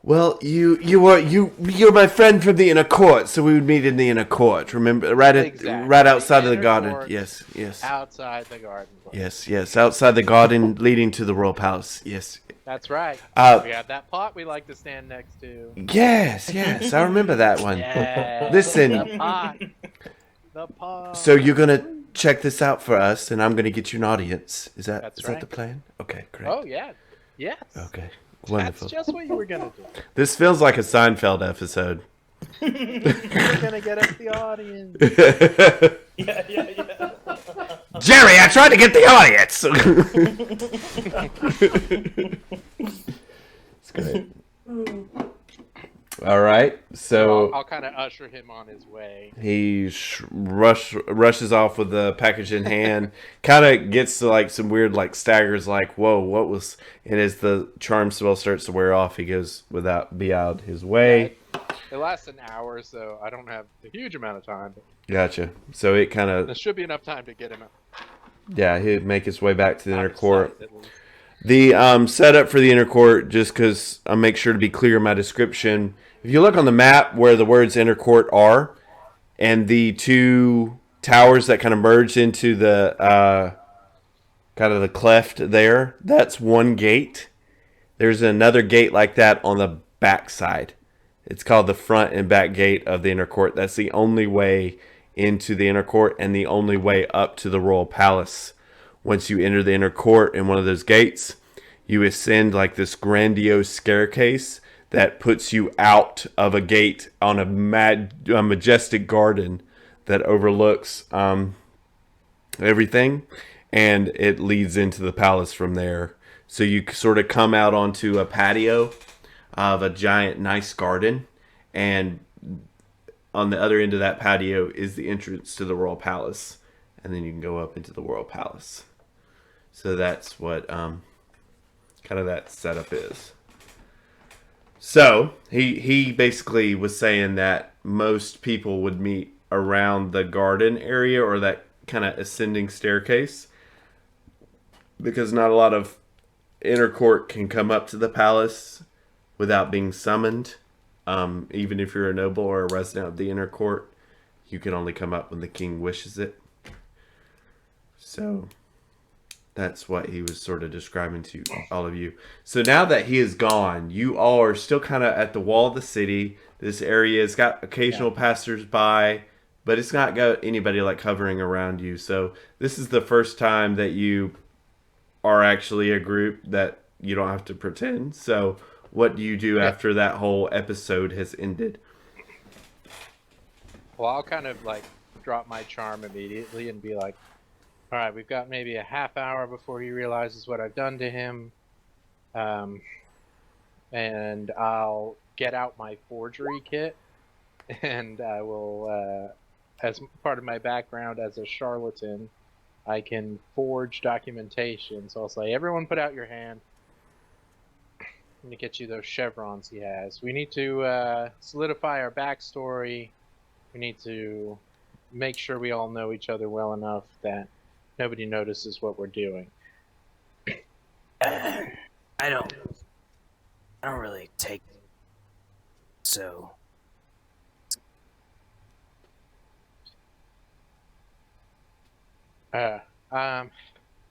Speaker 1: Well, you're my friend from the inner court, so we would meet in the inner court. Remember, right outside of the garden. Yes.
Speaker 3: Outside the garden.
Speaker 1: Yes, outside the garden leading to the royal palace. Yes.
Speaker 3: That's right. We have that pot we like to stand next to.
Speaker 1: Yes, I remember that one.
Speaker 3: Yeah.
Speaker 1: Listen.
Speaker 3: The pot.
Speaker 1: So you're gonna check this out for us, and I'm gonna get you an audience. Is that
Speaker 3: right.
Speaker 1: the plan? Okay, great.
Speaker 3: Oh yeah. Yes.
Speaker 1: Okay. Wonderful.
Speaker 3: That's just what you were gonna do.
Speaker 1: This feels like a Seinfeld episode.
Speaker 3: You're gonna get us the audience.
Speaker 2: Yeah.
Speaker 1: Jerry, I tried to get the audience. It's great. All right, so
Speaker 3: I'll kind of usher him on his way.
Speaker 1: he rushes off with the package in hand. Kind of gets to like some weird like staggers, like whoa, what was? And as the charm spell starts to wear off, he goes be out his way.
Speaker 3: It lasts an hour, so I don't have a huge amount of time.
Speaker 1: Gotcha. So it kind
Speaker 3: There
Speaker 1: of
Speaker 3: should be enough time to get him out.
Speaker 1: he'd make his way back to the inner court.
Speaker 3: At least.
Speaker 1: The setup for the inner court, just because I'll make sure to be clear in my description. If you look on the map where the words inner court are, and the 2 towers that kind of merge into the kind of the cleft there, that's one gate. There's another gate like that on the back side. It's called the front and back gate of the inner court. That's the only way into the inner court and the only way up to the royal palace. Once you enter the inner court in one of those gates, you ascend like this grandiose staircase that puts you out of a gate on a majestic garden that overlooks everything, and it leads into the palace from there. So you sort of come out onto a patio of a giant, nice garden, and on the other end of that patio is the entrance to the royal palace, and then you can go up into the royal palace. So that's what kind of that setup is. So he basically was saying that most people would meet around the garden area or that kind of ascending staircase, because not a lot of inner court can come up to the palace without being summoned. Even if you're a noble or a resident of the inner court, you can only come up when the king wishes it. So that's what he was sort of describing to all of you. So now that he is gone, you all are still kind of at the wall of the city. This area has got occasional passers-by, but it's not got anybody like hovering around you. So this is the first time that you are actually a group that you don't have to pretend. So what do you do after that whole episode has ended?
Speaker 3: Well, I'll kind of like drop my charm immediately and be like, all right, we've got maybe a half hour before he realizes what I've done to him. And I'll get out my forgery kit, and I will, as part of my background as a charlatan, I can forge documentation. So I'll say, everyone put out your hand. I'm going to get you those chevrons he has. We need to solidify our backstory. We need to make sure we all know each other well enough that nobody notices what we're doing.
Speaker 6: I don't really take so.
Speaker 3: Well,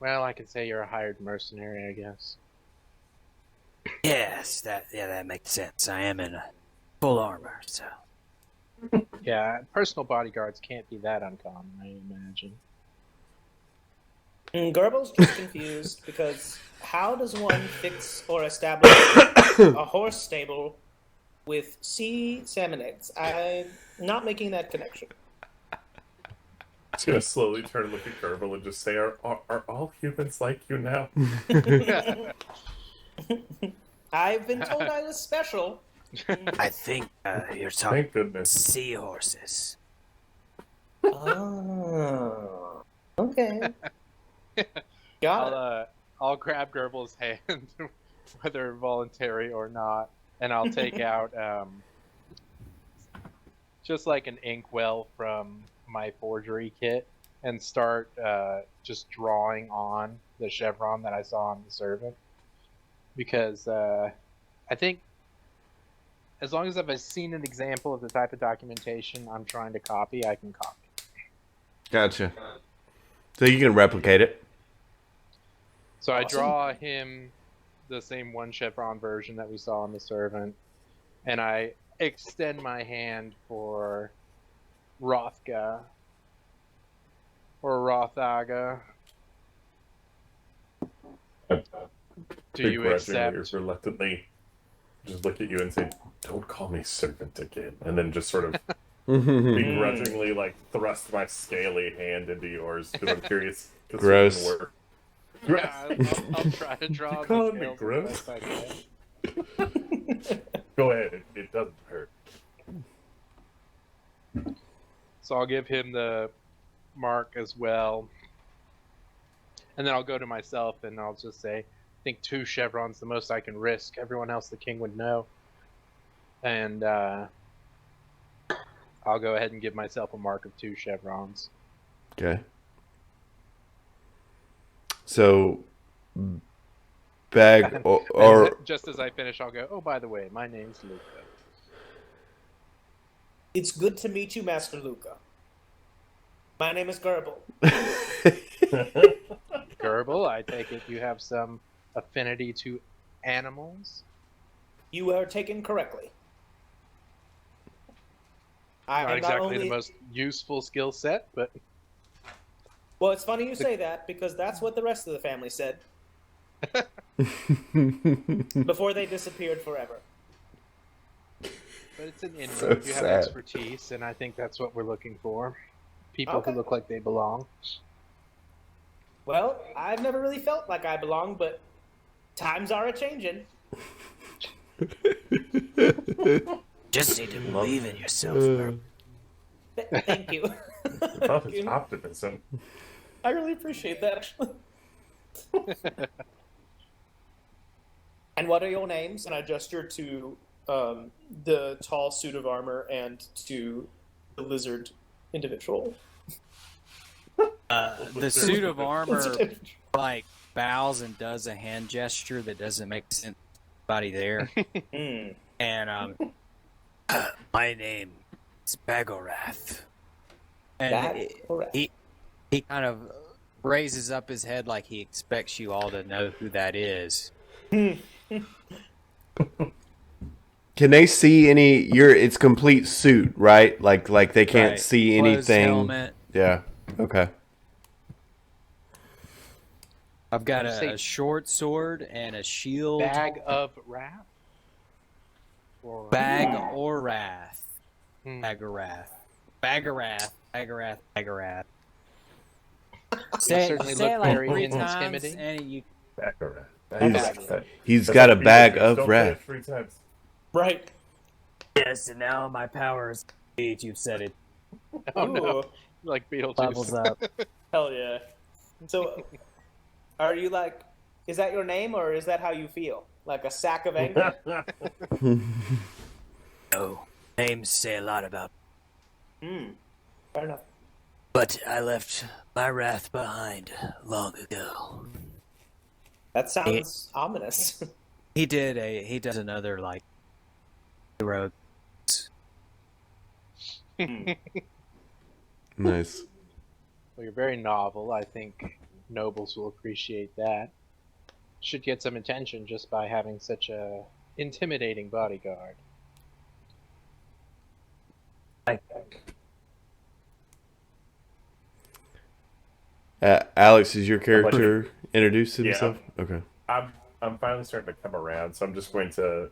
Speaker 3: I could say you're a hired mercenary, I guess.
Speaker 6: Yes, that makes sense. I am in full armor, so.
Speaker 3: Yeah, personal bodyguards can't be that uncommon, I imagine.
Speaker 2: Gerbel's just confused because how does one fix or establish a horse stable with sea salmon eggs? I'm not making that connection.
Speaker 4: Just gonna slowly turn and look at Gerbel and just say, are all humans like you now?
Speaker 2: I've been told I was special.
Speaker 6: I think you're talking
Speaker 4: Thank goodness.
Speaker 6: seahorses.
Speaker 2: Oh, okay. Got it.
Speaker 3: I'll grab Gerbel's hand, whether voluntary or not, and I'll take out just like an inkwell from my forgery kit and start just drawing on the chevron that I saw on the servant. Because I think as long as I've seen an example of the type of documentation I'm trying to copy, I can copy.
Speaker 1: Gotcha. So you can replicate it.
Speaker 3: So I draw him the same one chevron version that we saw on the servant, and I extend my hand for Rothga or Rothaga. Do you accept?
Speaker 4: Reluctantly just look at you and say, don't call me servant again. And then just sort of begrudgingly like thrust my scaly hand into yours because I'm curious.
Speaker 1: Gross.
Speaker 3: Yeah, I'll try to draw
Speaker 4: You calling
Speaker 3: the
Speaker 4: me
Speaker 3: scales
Speaker 4: gross?
Speaker 3: as best I can.
Speaker 4: Go ahead. It doesn't hurt.
Speaker 3: So I'll give him the mark as well. And then I'll go to myself and I'll just say, I think 2 chevrons the most I can risk. Everyone else the king would know. And I'll go ahead and give myself a mark of 2 chevrons.
Speaker 1: Okay. So, bag or
Speaker 3: just as I finish, I'll go, oh, by the way, my name's Luca.
Speaker 2: It's good to meet you, Master Luca. My name is Gerbel.
Speaker 3: Gerbel, I take it you have some affinity to animals?
Speaker 2: You are taken correctly.
Speaker 3: Not exactly the most useful skill set, but...
Speaker 2: Well, it's funny you say that, because that's what the rest of the family said. Before they disappeared forever.
Speaker 3: But it's an inroad.
Speaker 1: So
Speaker 3: You have
Speaker 1: sad.
Speaker 3: expertise, and I think that's what we're looking for. People
Speaker 2: Okay.
Speaker 3: who look like they belong.
Speaker 2: Well, I've never really felt like I belong, but times are a-changing.
Speaker 6: Just need to believe in yourself, bro.
Speaker 2: Thank you.
Speaker 4: I love his optimism.
Speaker 2: I really appreciate that, actually. And what are your names? And I gesture to the tall suit of armor and to the lizard individual.
Speaker 5: The suit of armor like bows and does a hand gesture that doesn't make sense everybody there.
Speaker 2: Mm.
Speaker 5: And
Speaker 6: My name is Bagorath.
Speaker 2: That
Speaker 5: and
Speaker 2: is correct.
Speaker 5: he kind of raises up his head like he expects you all to know who that is.
Speaker 1: Can they see any? It's complete suit, right? Like they can't
Speaker 5: Right.
Speaker 1: see
Speaker 5: Closed
Speaker 1: anything.
Speaker 5: helmet.
Speaker 1: Yeah. Okay.
Speaker 5: I've got
Speaker 3: You say
Speaker 5: a short sword and a shield.
Speaker 3: Bag of wrath? Or
Speaker 5: Bag or wrath.
Speaker 3: Hmm.
Speaker 5: Bagorath. Bagorath. Bagorath. Bagorath.
Speaker 3: certainly
Speaker 5: Say
Speaker 3: look
Speaker 5: it like
Speaker 3: very
Speaker 5: 3 times,
Speaker 3: intimidating.
Speaker 5: and you.
Speaker 1: He's
Speaker 4: That's
Speaker 1: got a
Speaker 4: like
Speaker 1: bag
Speaker 4: Beetlejuice.
Speaker 1: of
Speaker 4: Don't
Speaker 1: wrath.
Speaker 4: say it 3 times.
Speaker 2: Right.
Speaker 5: Yes, and now my power is complete. You've said it.
Speaker 3: Oh no,
Speaker 2: Ooh,
Speaker 3: like
Speaker 5: Levels
Speaker 3: Beetlejuice.
Speaker 5: up.
Speaker 2: hell yeah. So, are you like? Is that your name, or is that how you feel? Like a sack of anger?
Speaker 6: No, names say a lot about.
Speaker 2: Hmm. Fair enough.
Speaker 6: But I left my wrath behind long ago.
Speaker 2: That sounds ominous.
Speaker 5: He does another like hero.
Speaker 1: Nice.
Speaker 3: Well, you're very novel. I think nobles will appreciate that. Should get some attention just by having such a intimidating bodyguard.
Speaker 1: Alex, is your character introduced himself? Okay.
Speaker 4: I'm finally starting to come around, so I'm just going to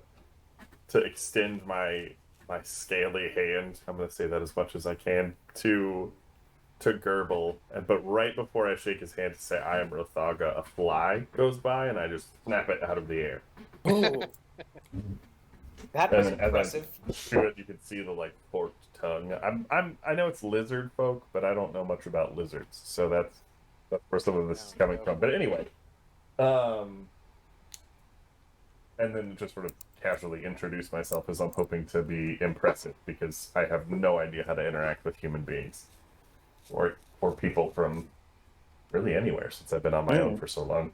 Speaker 4: extend my scaly hand. I'm going to say that as much as I can to Gerbil, but right before I shake his hand to say I am Rothaga, a fly goes by and I just snap it out of the air.
Speaker 2: Ooh. That was
Speaker 4: And as
Speaker 2: impressive.
Speaker 4: I shoot it, you can see the like forked tongue. I know it's lizard folk, but I don't know much about lizards, so that's where some of this is coming from. But anyway, and then just sort of casually introduce myself as I'm hoping to be impressive because I have no idea how to interact with human beings or people from really anywhere since I've been on my own for so long.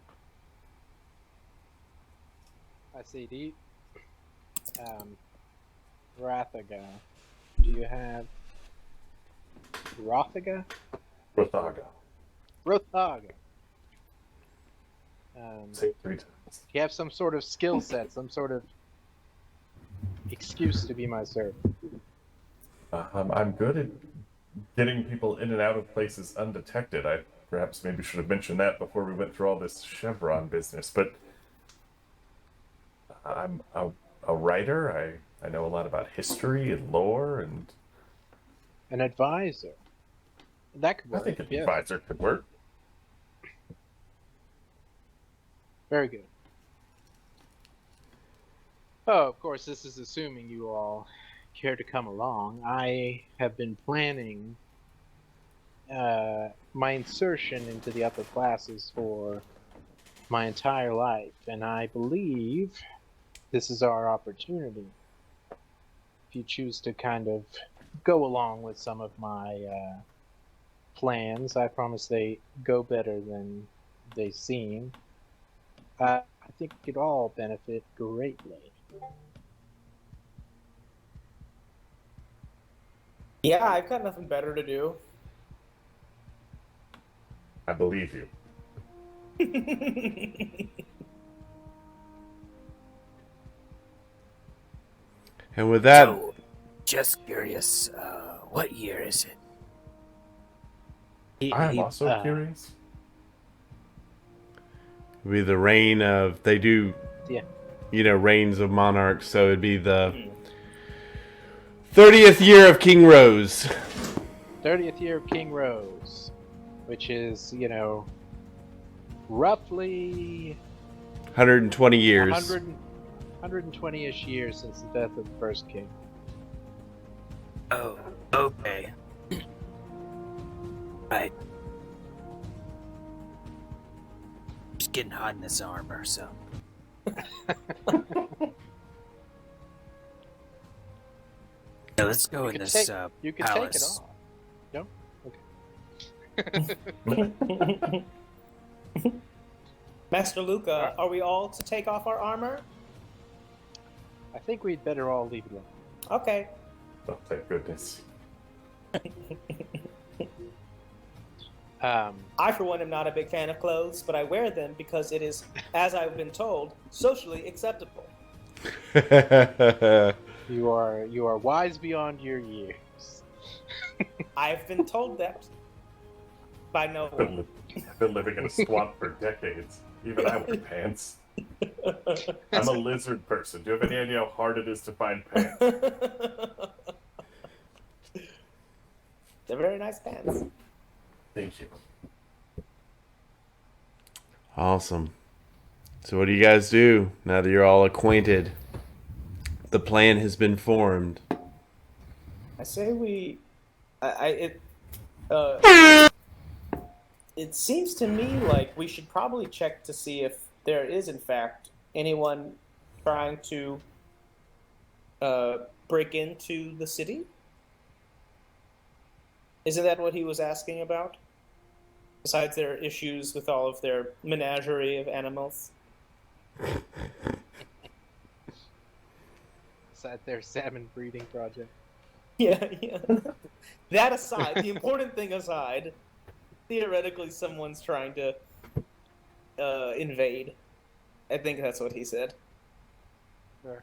Speaker 3: I see. Do you, Rathaga, do you have Rothaga?
Speaker 4: Rothaga.
Speaker 3: Rothaga.
Speaker 4: Say it 3 times.
Speaker 3: Do you have some sort of skill set, some sort of excuse to be my servant?
Speaker 4: I'm good at getting people in and out of places undetected. I perhaps maybe should have mentioned that before we went through all this chevron business, but I'm a writer. I know a lot about history and lore, and
Speaker 3: An advisor. That could
Speaker 4: I
Speaker 3: work.
Speaker 4: think an
Speaker 3: Yeah.
Speaker 4: advisor could work.
Speaker 3: Very good. Oh, of course, this is assuming you all care to come along. I have been planning my insertion into the upper classes for my entire life, and I believe this is our opportunity. If you choose to kind of go along with some of my plans, I promise they go better than they seem. I think we could all benefit greatly.
Speaker 2: Yeah, I've got nothing better to do.
Speaker 4: I believe you.
Speaker 1: And with that,
Speaker 6: So, just curious, what year is it?
Speaker 4: I'm also curious.
Speaker 1: it'd be the reign of they do,
Speaker 3: Yeah.
Speaker 1: reigns of monarchs. So it'd be the 30th year of King Rose.
Speaker 3: 30th year of King Rose, which is, roughly
Speaker 1: 120 years.
Speaker 3: 120-ish years since the death of the first king.
Speaker 6: Oh, okay. Right. Just getting hot in this armor, so. Yeah, let's go in this
Speaker 3: You could
Speaker 6: palace.
Speaker 3: take it off. No?
Speaker 2: Master Luca, are we all to take off our armor?
Speaker 3: I think we'd better all leave it alone.
Speaker 2: Okay.
Speaker 4: Oh, thank goodness.
Speaker 2: I, for one, am not a big fan of clothes, but I wear them because it is, as I've been told, socially acceptable.
Speaker 3: You are wise beyond your years.
Speaker 2: I've been told that by no one.
Speaker 4: I've been living in a swamp for decades. Even I wear pants. I'm a lizard person. Do you have any idea how hard it is to find pants?
Speaker 2: They're very nice pants.
Speaker 4: Thank you.
Speaker 1: Awesome. So what do you guys do now that you're all acquainted? The plan has been formed.
Speaker 2: I say we. It seems to me like we should probably check to see if there is, in fact, anyone trying to break into the city. Isn't that what he was asking about? Besides their issues with all of their menagerie of animals.
Speaker 3: Is that their salmon breeding project?
Speaker 2: Yeah. That aside, the important thing aside, theoretically someone's trying to invade. I think that's what he said.
Speaker 3: Sure.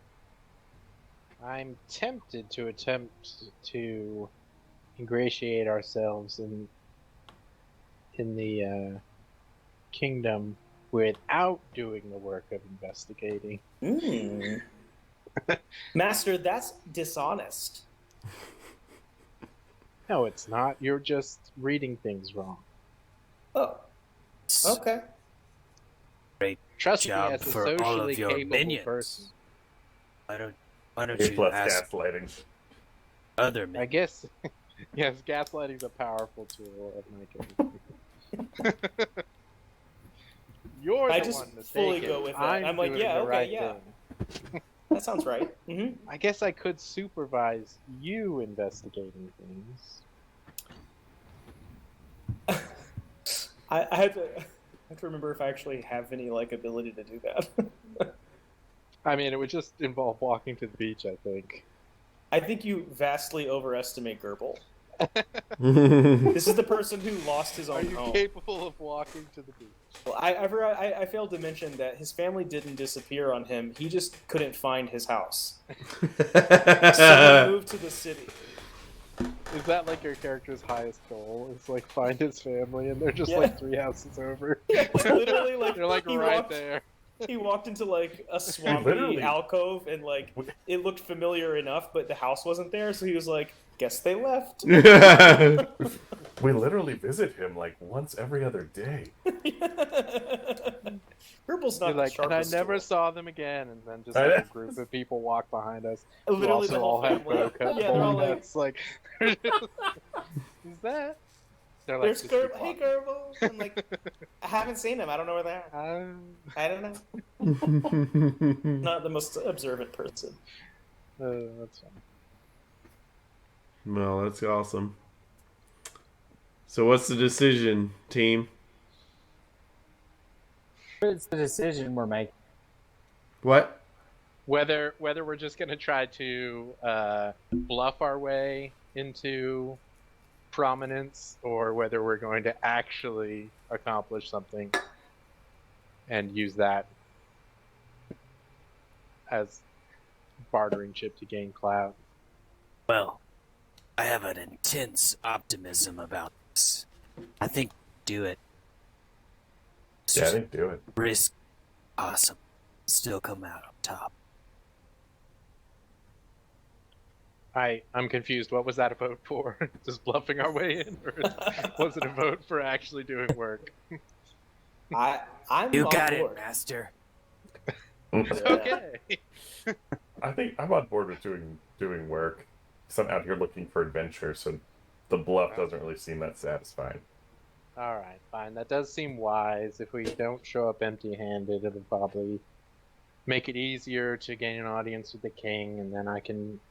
Speaker 3: I'm tempted to attempt to ingratiate ourselves in the kingdom without doing the work of investigating.
Speaker 2: Master, that's dishonest.
Speaker 3: No, it's not. You're just reading things wrong.
Speaker 2: Oh, okay.
Speaker 6: Great
Speaker 3: Trust me,
Speaker 6: job
Speaker 3: as a
Speaker 6: for all
Speaker 3: socially
Speaker 6: of your
Speaker 3: capable
Speaker 6: minions.
Speaker 3: person.
Speaker 6: Why don't
Speaker 4: A
Speaker 6: you
Speaker 4: plus
Speaker 6: ask
Speaker 4: gaslighting.
Speaker 6: other
Speaker 3: I
Speaker 6: men?
Speaker 3: guess, yes, gaslighting's a powerful tool of my game. You're
Speaker 2: I
Speaker 3: the
Speaker 2: just
Speaker 3: one mistaken.
Speaker 2: fully go with that. I'm like,
Speaker 3: doing
Speaker 2: yeah,
Speaker 3: the
Speaker 2: okay,
Speaker 3: right
Speaker 2: yeah.
Speaker 3: thing.
Speaker 2: That sounds right. Mm-hmm.
Speaker 3: I guess I could supervise you investigating things.
Speaker 2: I have to remember if I actually have any ability to do that.
Speaker 3: I mean, it would just involve walking to the beach, I think.
Speaker 2: I think you vastly overestimate Gerbil. This is the person who lost his
Speaker 3: Are
Speaker 2: own
Speaker 3: you
Speaker 2: home.
Speaker 3: capable of walking to the beach?
Speaker 2: Well, I failed to mention that his family didn't disappear on him. He just couldn't find his house. So he moved to the city.
Speaker 3: Is that like your character's highest goal? It's like find his family, and they're just
Speaker 2: Yeah.
Speaker 3: like 3 houses over.
Speaker 2: Yeah, literally,
Speaker 3: They're like
Speaker 2: he
Speaker 3: right
Speaker 2: walked,
Speaker 3: there.
Speaker 2: He walked into a swampy
Speaker 4: Literally.
Speaker 2: alcove, and it looked familiar enough, but the house wasn't there. So he was like, "Guess they left."
Speaker 4: We literally visit him once every other day.
Speaker 2: Gerbil's
Speaker 3: You're
Speaker 2: not
Speaker 3: like,
Speaker 2: the
Speaker 3: and I
Speaker 2: sharpest
Speaker 3: never
Speaker 2: tool.
Speaker 3: saw them again, and then just
Speaker 4: I
Speaker 3: like
Speaker 4: know.
Speaker 3: a group of people walk behind us. Who
Speaker 2: Literally
Speaker 3: also
Speaker 2: the whole
Speaker 3: all have
Speaker 2: family.
Speaker 3: bow-cut
Speaker 2: Yeah, they're all
Speaker 3: bowling
Speaker 2: like,
Speaker 3: nets. Like, is that? They're like,
Speaker 2: "There's
Speaker 3: just keep
Speaker 2: Gerbil. Hey,
Speaker 3: walking.
Speaker 2: Gerbil." I'm like, I haven't seen him. I don't know where they are. I don't know. Not the most observant person.
Speaker 3: That's fine.
Speaker 1: Well, that's awesome. So what's the decision, team?
Speaker 5: It's the decision we're making.
Speaker 1: What?
Speaker 3: Whether we're just gonna try to bluff our way into prominence, or whether we're going to actually accomplish something and use that as bartering chip to gain clout.
Speaker 6: Well, I have an intense optimism about this. I think do it.
Speaker 4: Yeah, I think do it.
Speaker 6: Risk awesome. Still come out on top.
Speaker 3: I'm confused. What was that a vote for? Just bluffing our way in, or was it a vote for actually doing work?
Speaker 2: I'm
Speaker 6: You
Speaker 2: on
Speaker 6: got
Speaker 2: board.
Speaker 6: it, Master.
Speaker 3: Okay.
Speaker 4: I think I'm on board with doing work. So I'm out here looking for adventure, so the bluff doesn't really seem that satisfying.
Speaker 3: All right, fine. That does seem wise. If we don't show up empty-handed, it'll probably make it easier to gain an audience with the king, and then I can,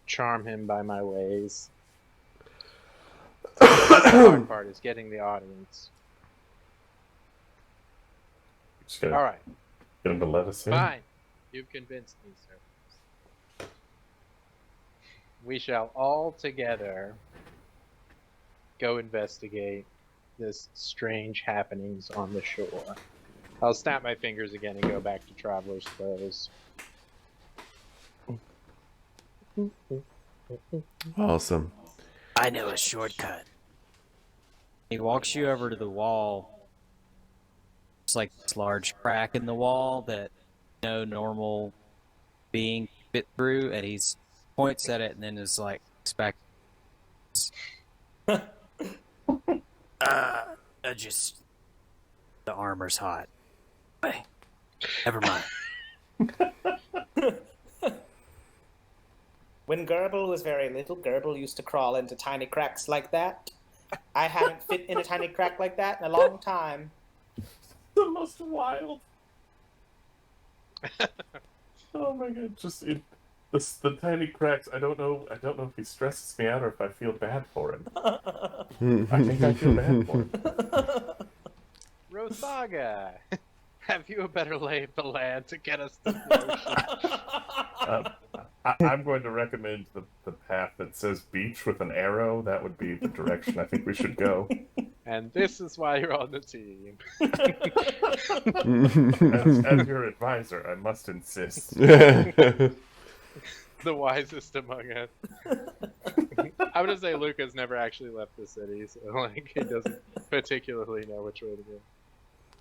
Speaker 3: charm him by my ways. The hard part is getting the audience.
Speaker 4: Just gonna
Speaker 3: All right,
Speaker 4: get him to let us in.
Speaker 3: fine. You've convinced me, sir. We shall all together go investigate this strange happenings on the shore. I'll snap my fingers again and go back to Traveler's Clothes.
Speaker 1: Awesome.
Speaker 6: I know a shortcut.
Speaker 5: He walks you over to the wall. It's like this large crack in the wall that no normal being fit through, and he points at it and then is like, expect.
Speaker 6: Just the armor's hot. Wait, never mind.
Speaker 2: When Gerbil was very little, Gerbil used to crawl into tiny cracks like that. I haven't fit in a tiny crack like that in a long time.
Speaker 4: The most wild. Oh my god! The tiny cracks. I don't know if he stresses me out or if I feel bad for him. I think I feel bad for him.
Speaker 3: Rothaga, have you a better lay of the land to get us to the ocean?
Speaker 4: I'm going to recommend the path that says beach with an arrow. That would be the direction I think we should go.
Speaker 3: And this is why you're on the team.
Speaker 4: As your advisor, I must insist.
Speaker 3: The wisest among us. I'm gonna say Luca's never actually left the city, so like he doesn't particularly know which way to go.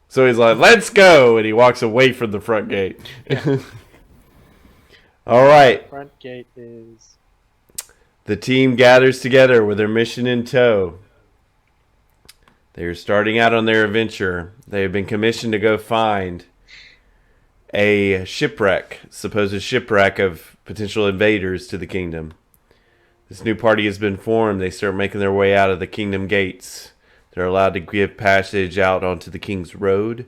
Speaker 1: So he's like, let's go! And he walks away from the front gate. All right.
Speaker 3: Front gate is...
Speaker 1: The team gathers together with their mission in tow. They are starting out on their adventure. They have been commissioned to go find a shipwreck, supposed shipwreck of potential invaders to the kingdom. This new party has been formed. They start making their way out of the kingdom gates. They're allowed to give passage out onto the King's Road.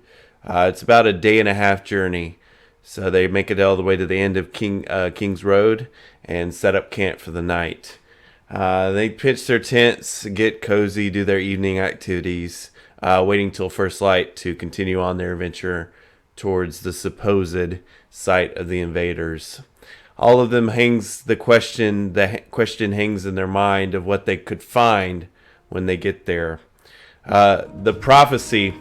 Speaker 1: It's about a day-and-a-half journey. So they make it all the way to the end of King's Road and set up camp for the night. They pitch their tents, get cozy, do their evening activities, waiting till first light to continue on their adventure towards the supposed site of the invaders. All of them the question hangs in their mind of what they could find when they get there. The prophecy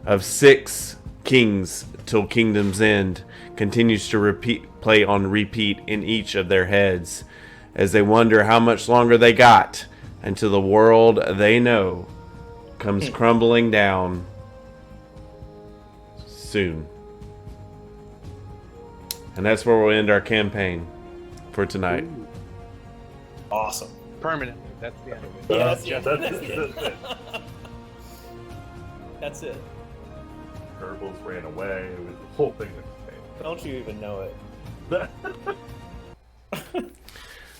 Speaker 1: of 6 kings till kingdom's end continues to play on repeat in each of their heads as they wonder how much longer they got until the world they know comes crumbling down soon. And that's where we'll end our campaign for tonight.
Speaker 3: Ooh.
Speaker 2: Awesome.
Speaker 3: Permanently. That's the end of it.
Speaker 2: Yeah, that's it.
Speaker 4: Herbals ran away. It was the whole thing that
Speaker 2: Don't you even know it?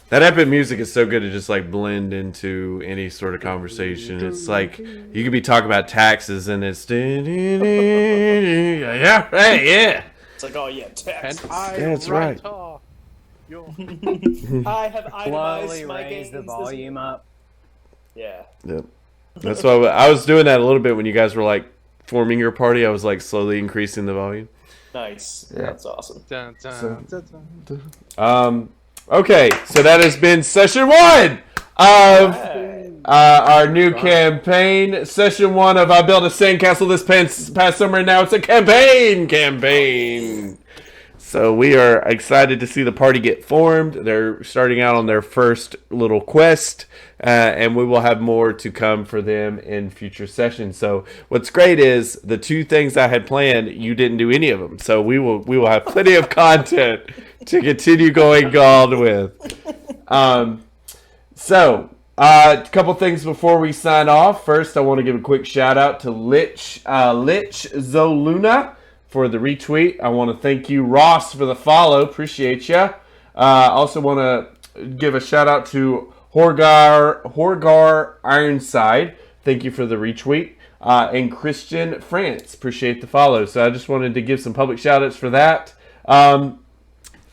Speaker 1: That epic music is so good to just like blend into any sort of conversation. It's like you could be talking about taxes and it's yeah, hey, yeah.
Speaker 2: It's like, oh yeah, text.
Speaker 3: And I
Speaker 1: That's right.
Speaker 2: I have itemized
Speaker 5: Slowly
Speaker 2: my
Speaker 5: raise the
Speaker 2: gains
Speaker 5: volume up.
Speaker 2: Yeah.
Speaker 1: Yep. That's why I was doing that a little bit when you guys were like forming your party. I was like slowly increasing the volume.
Speaker 2: Nice.
Speaker 1: Yeah.
Speaker 2: That's awesome.
Speaker 3: Dun, dun, dun, dun.
Speaker 1: Okay, so that has been session 1 of our new campaign. Session 1 of I Built a Sandcastle this past summer, and now it's a campaign. So we are excited to see the party get formed. They're starting out on their first little quest, and we will have more to come for them in future sessions. So what's great is the 2 things I had planned, you didn't do any of them. So we will have plenty of content to continue going on with. So a couple things before we sign off. First, I want to give a quick shout out to Lich Zoluna for the retweet. I want to thank you, Ross, for the follow. Appreciate you. Also want to give a shout out to Horgar Ironside. Thank you for the retweet. And Christian France. Appreciate the follow. So I just wanted to give some public shout outs for that.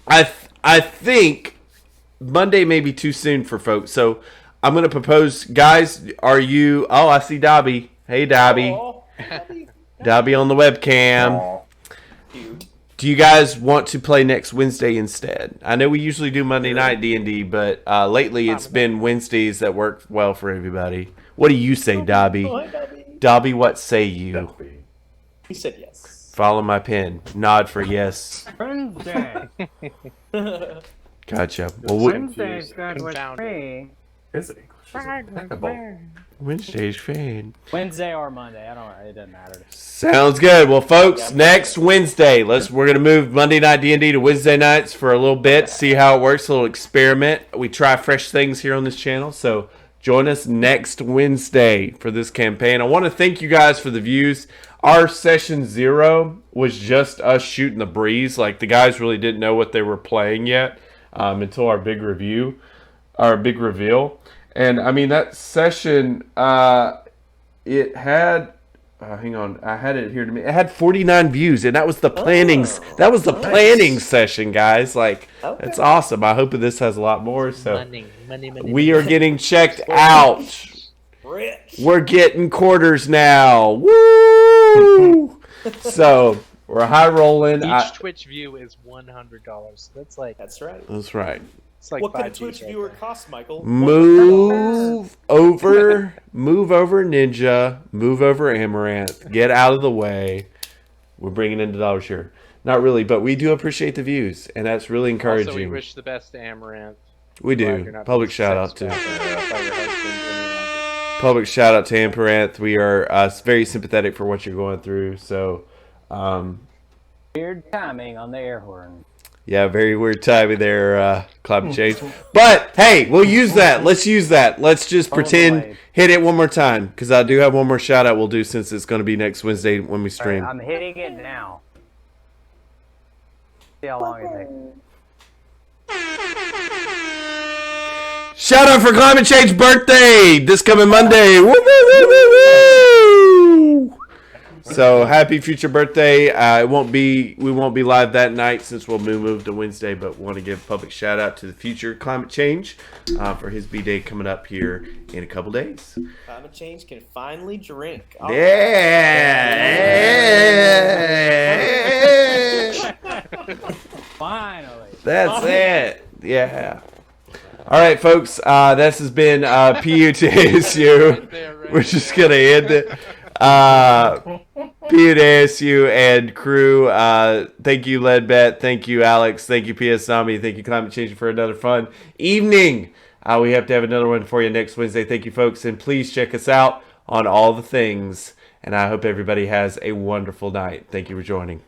Speaker 1: I think Monday may be too soon for folks. So I'm going to propose, guys, are you... Oh, I see Dobby. Hey, Dobby.
Speaker 2: Aw.
Speaker 1: Dobby on the webcam.
Speaker 4: Aw.
Speaker 2: Cute.
Speaker 1: Do you guys want to play next Wednesday instead? I know we usually do Monday night D&D, but lately it's been Wednesdays that work well for everybody. What do you say, Dobby?
Speaker 2: Oh, hi, Dobby.
Speaker 1: Dobby, what say you?
Speaker 2: He said yes.
Speaker 1: Follow my pen. Nod for yes.
Speaker 5: Wednesday.
Speaker 1: Gotcha.
Speaker 5: Wednesday's good with
Speaker 3: Confounded.
Speaker 5: me.
Speaker 4: His English is impeccable.
Speaker 1: Wednesday's fine.
Speaker 5: Wednesday or Monday. I don't know. It doesn't matter.
Speaker 1: Sounds good. Well, folks, next Wednesday, we're gonna move Monday night D&D to Wednesday nights for a little bit, see how it works, a little experiment. We try fresh things here on this channel, so join us next Wednesday for this campaign. I want to thank you guys for the views. Our session 0 was just us shooting the breeze. Like, the guys really didn't know what they were playing yet until our big reveal. And I mean, that session, it had, hang on, I had it here to me. It had 49 views, and that was the planning. That was the planning session, guys. Like, it's awesome. I hope this has a lot more. So
Speaker 3: Money.
Speaker 1: we are getting checked out.
Speaker 2: Rich.
Speaker 1: We're getting quarters now. Woo! So we're high rolling.
Speaker 3: Each Twitch view is $100. That's like
Speaker 2: That's right.
Speaker 1: That's right.
Speaker 3: it's like
Speaker 2: What could a
Speaker 3: 5
Speaker 2: Twitch
Speaker 3: Gs right
Speaker 2: viewer
Speaker 3: there.
Speaker 2: cost, Michael?
Speaker 1: Move over Ninja. Move over Amaranth. Get out of the way. We're bringing in the dollar share. Not really, but we do appreciate the views, and that's really encouraging.
Speaker 3: Also, we wish the best to Amaranth.
Speaker 1: We
Speaker 3: Glad
Speaker 1: do.
Speaker 3: you're not
Speaker 1: Public
Speaker 3: being
Speaker 1: shout out to
Speaker 3: sexed by your husband any longer.
Speaker 1: Public shout out to Amaranth. We are very sympathetic for what you're going through. So,
Speaker 5: Weird timing on the air horn.
Speaker 1: yeah, very weird timing there, climate change. But hey, we'll use that. Let's use that. Let's just pretend. Hit it one more time, because I do have one more shout out we'll do since it's going to be next Wednesday when we stream.
Speaker 5: Right, I'm hitting it now. See how long it takes.
Speaker 1: Shout out for Climate Change birthday this coming Monday. Woo, woo, woo, woo, woo. So happy future birthday. We won't be live that night since we'll move to Wednesday, but want to give public shout out to the future Climate Change for his B-Day coming up here in a couple days.
Speaker 2: Climate change can finally drink.
Speaker 1: Yeah.
Speaker 5: Finally.
Speaker 1: That's it. Yeah. All right, folks. This has been PUTSU. We're just going to end it. PUTSU and crew. Thank you, Ledbet. Thank you, Alex. Thank you, PS Zombie. Thank you, Climate Change, for another fun evening. We have to have another one for you next Wednesday. Thank you, folks. And please check us out on all the things. And I hope everybody has a wonderful night. Thank you for joining.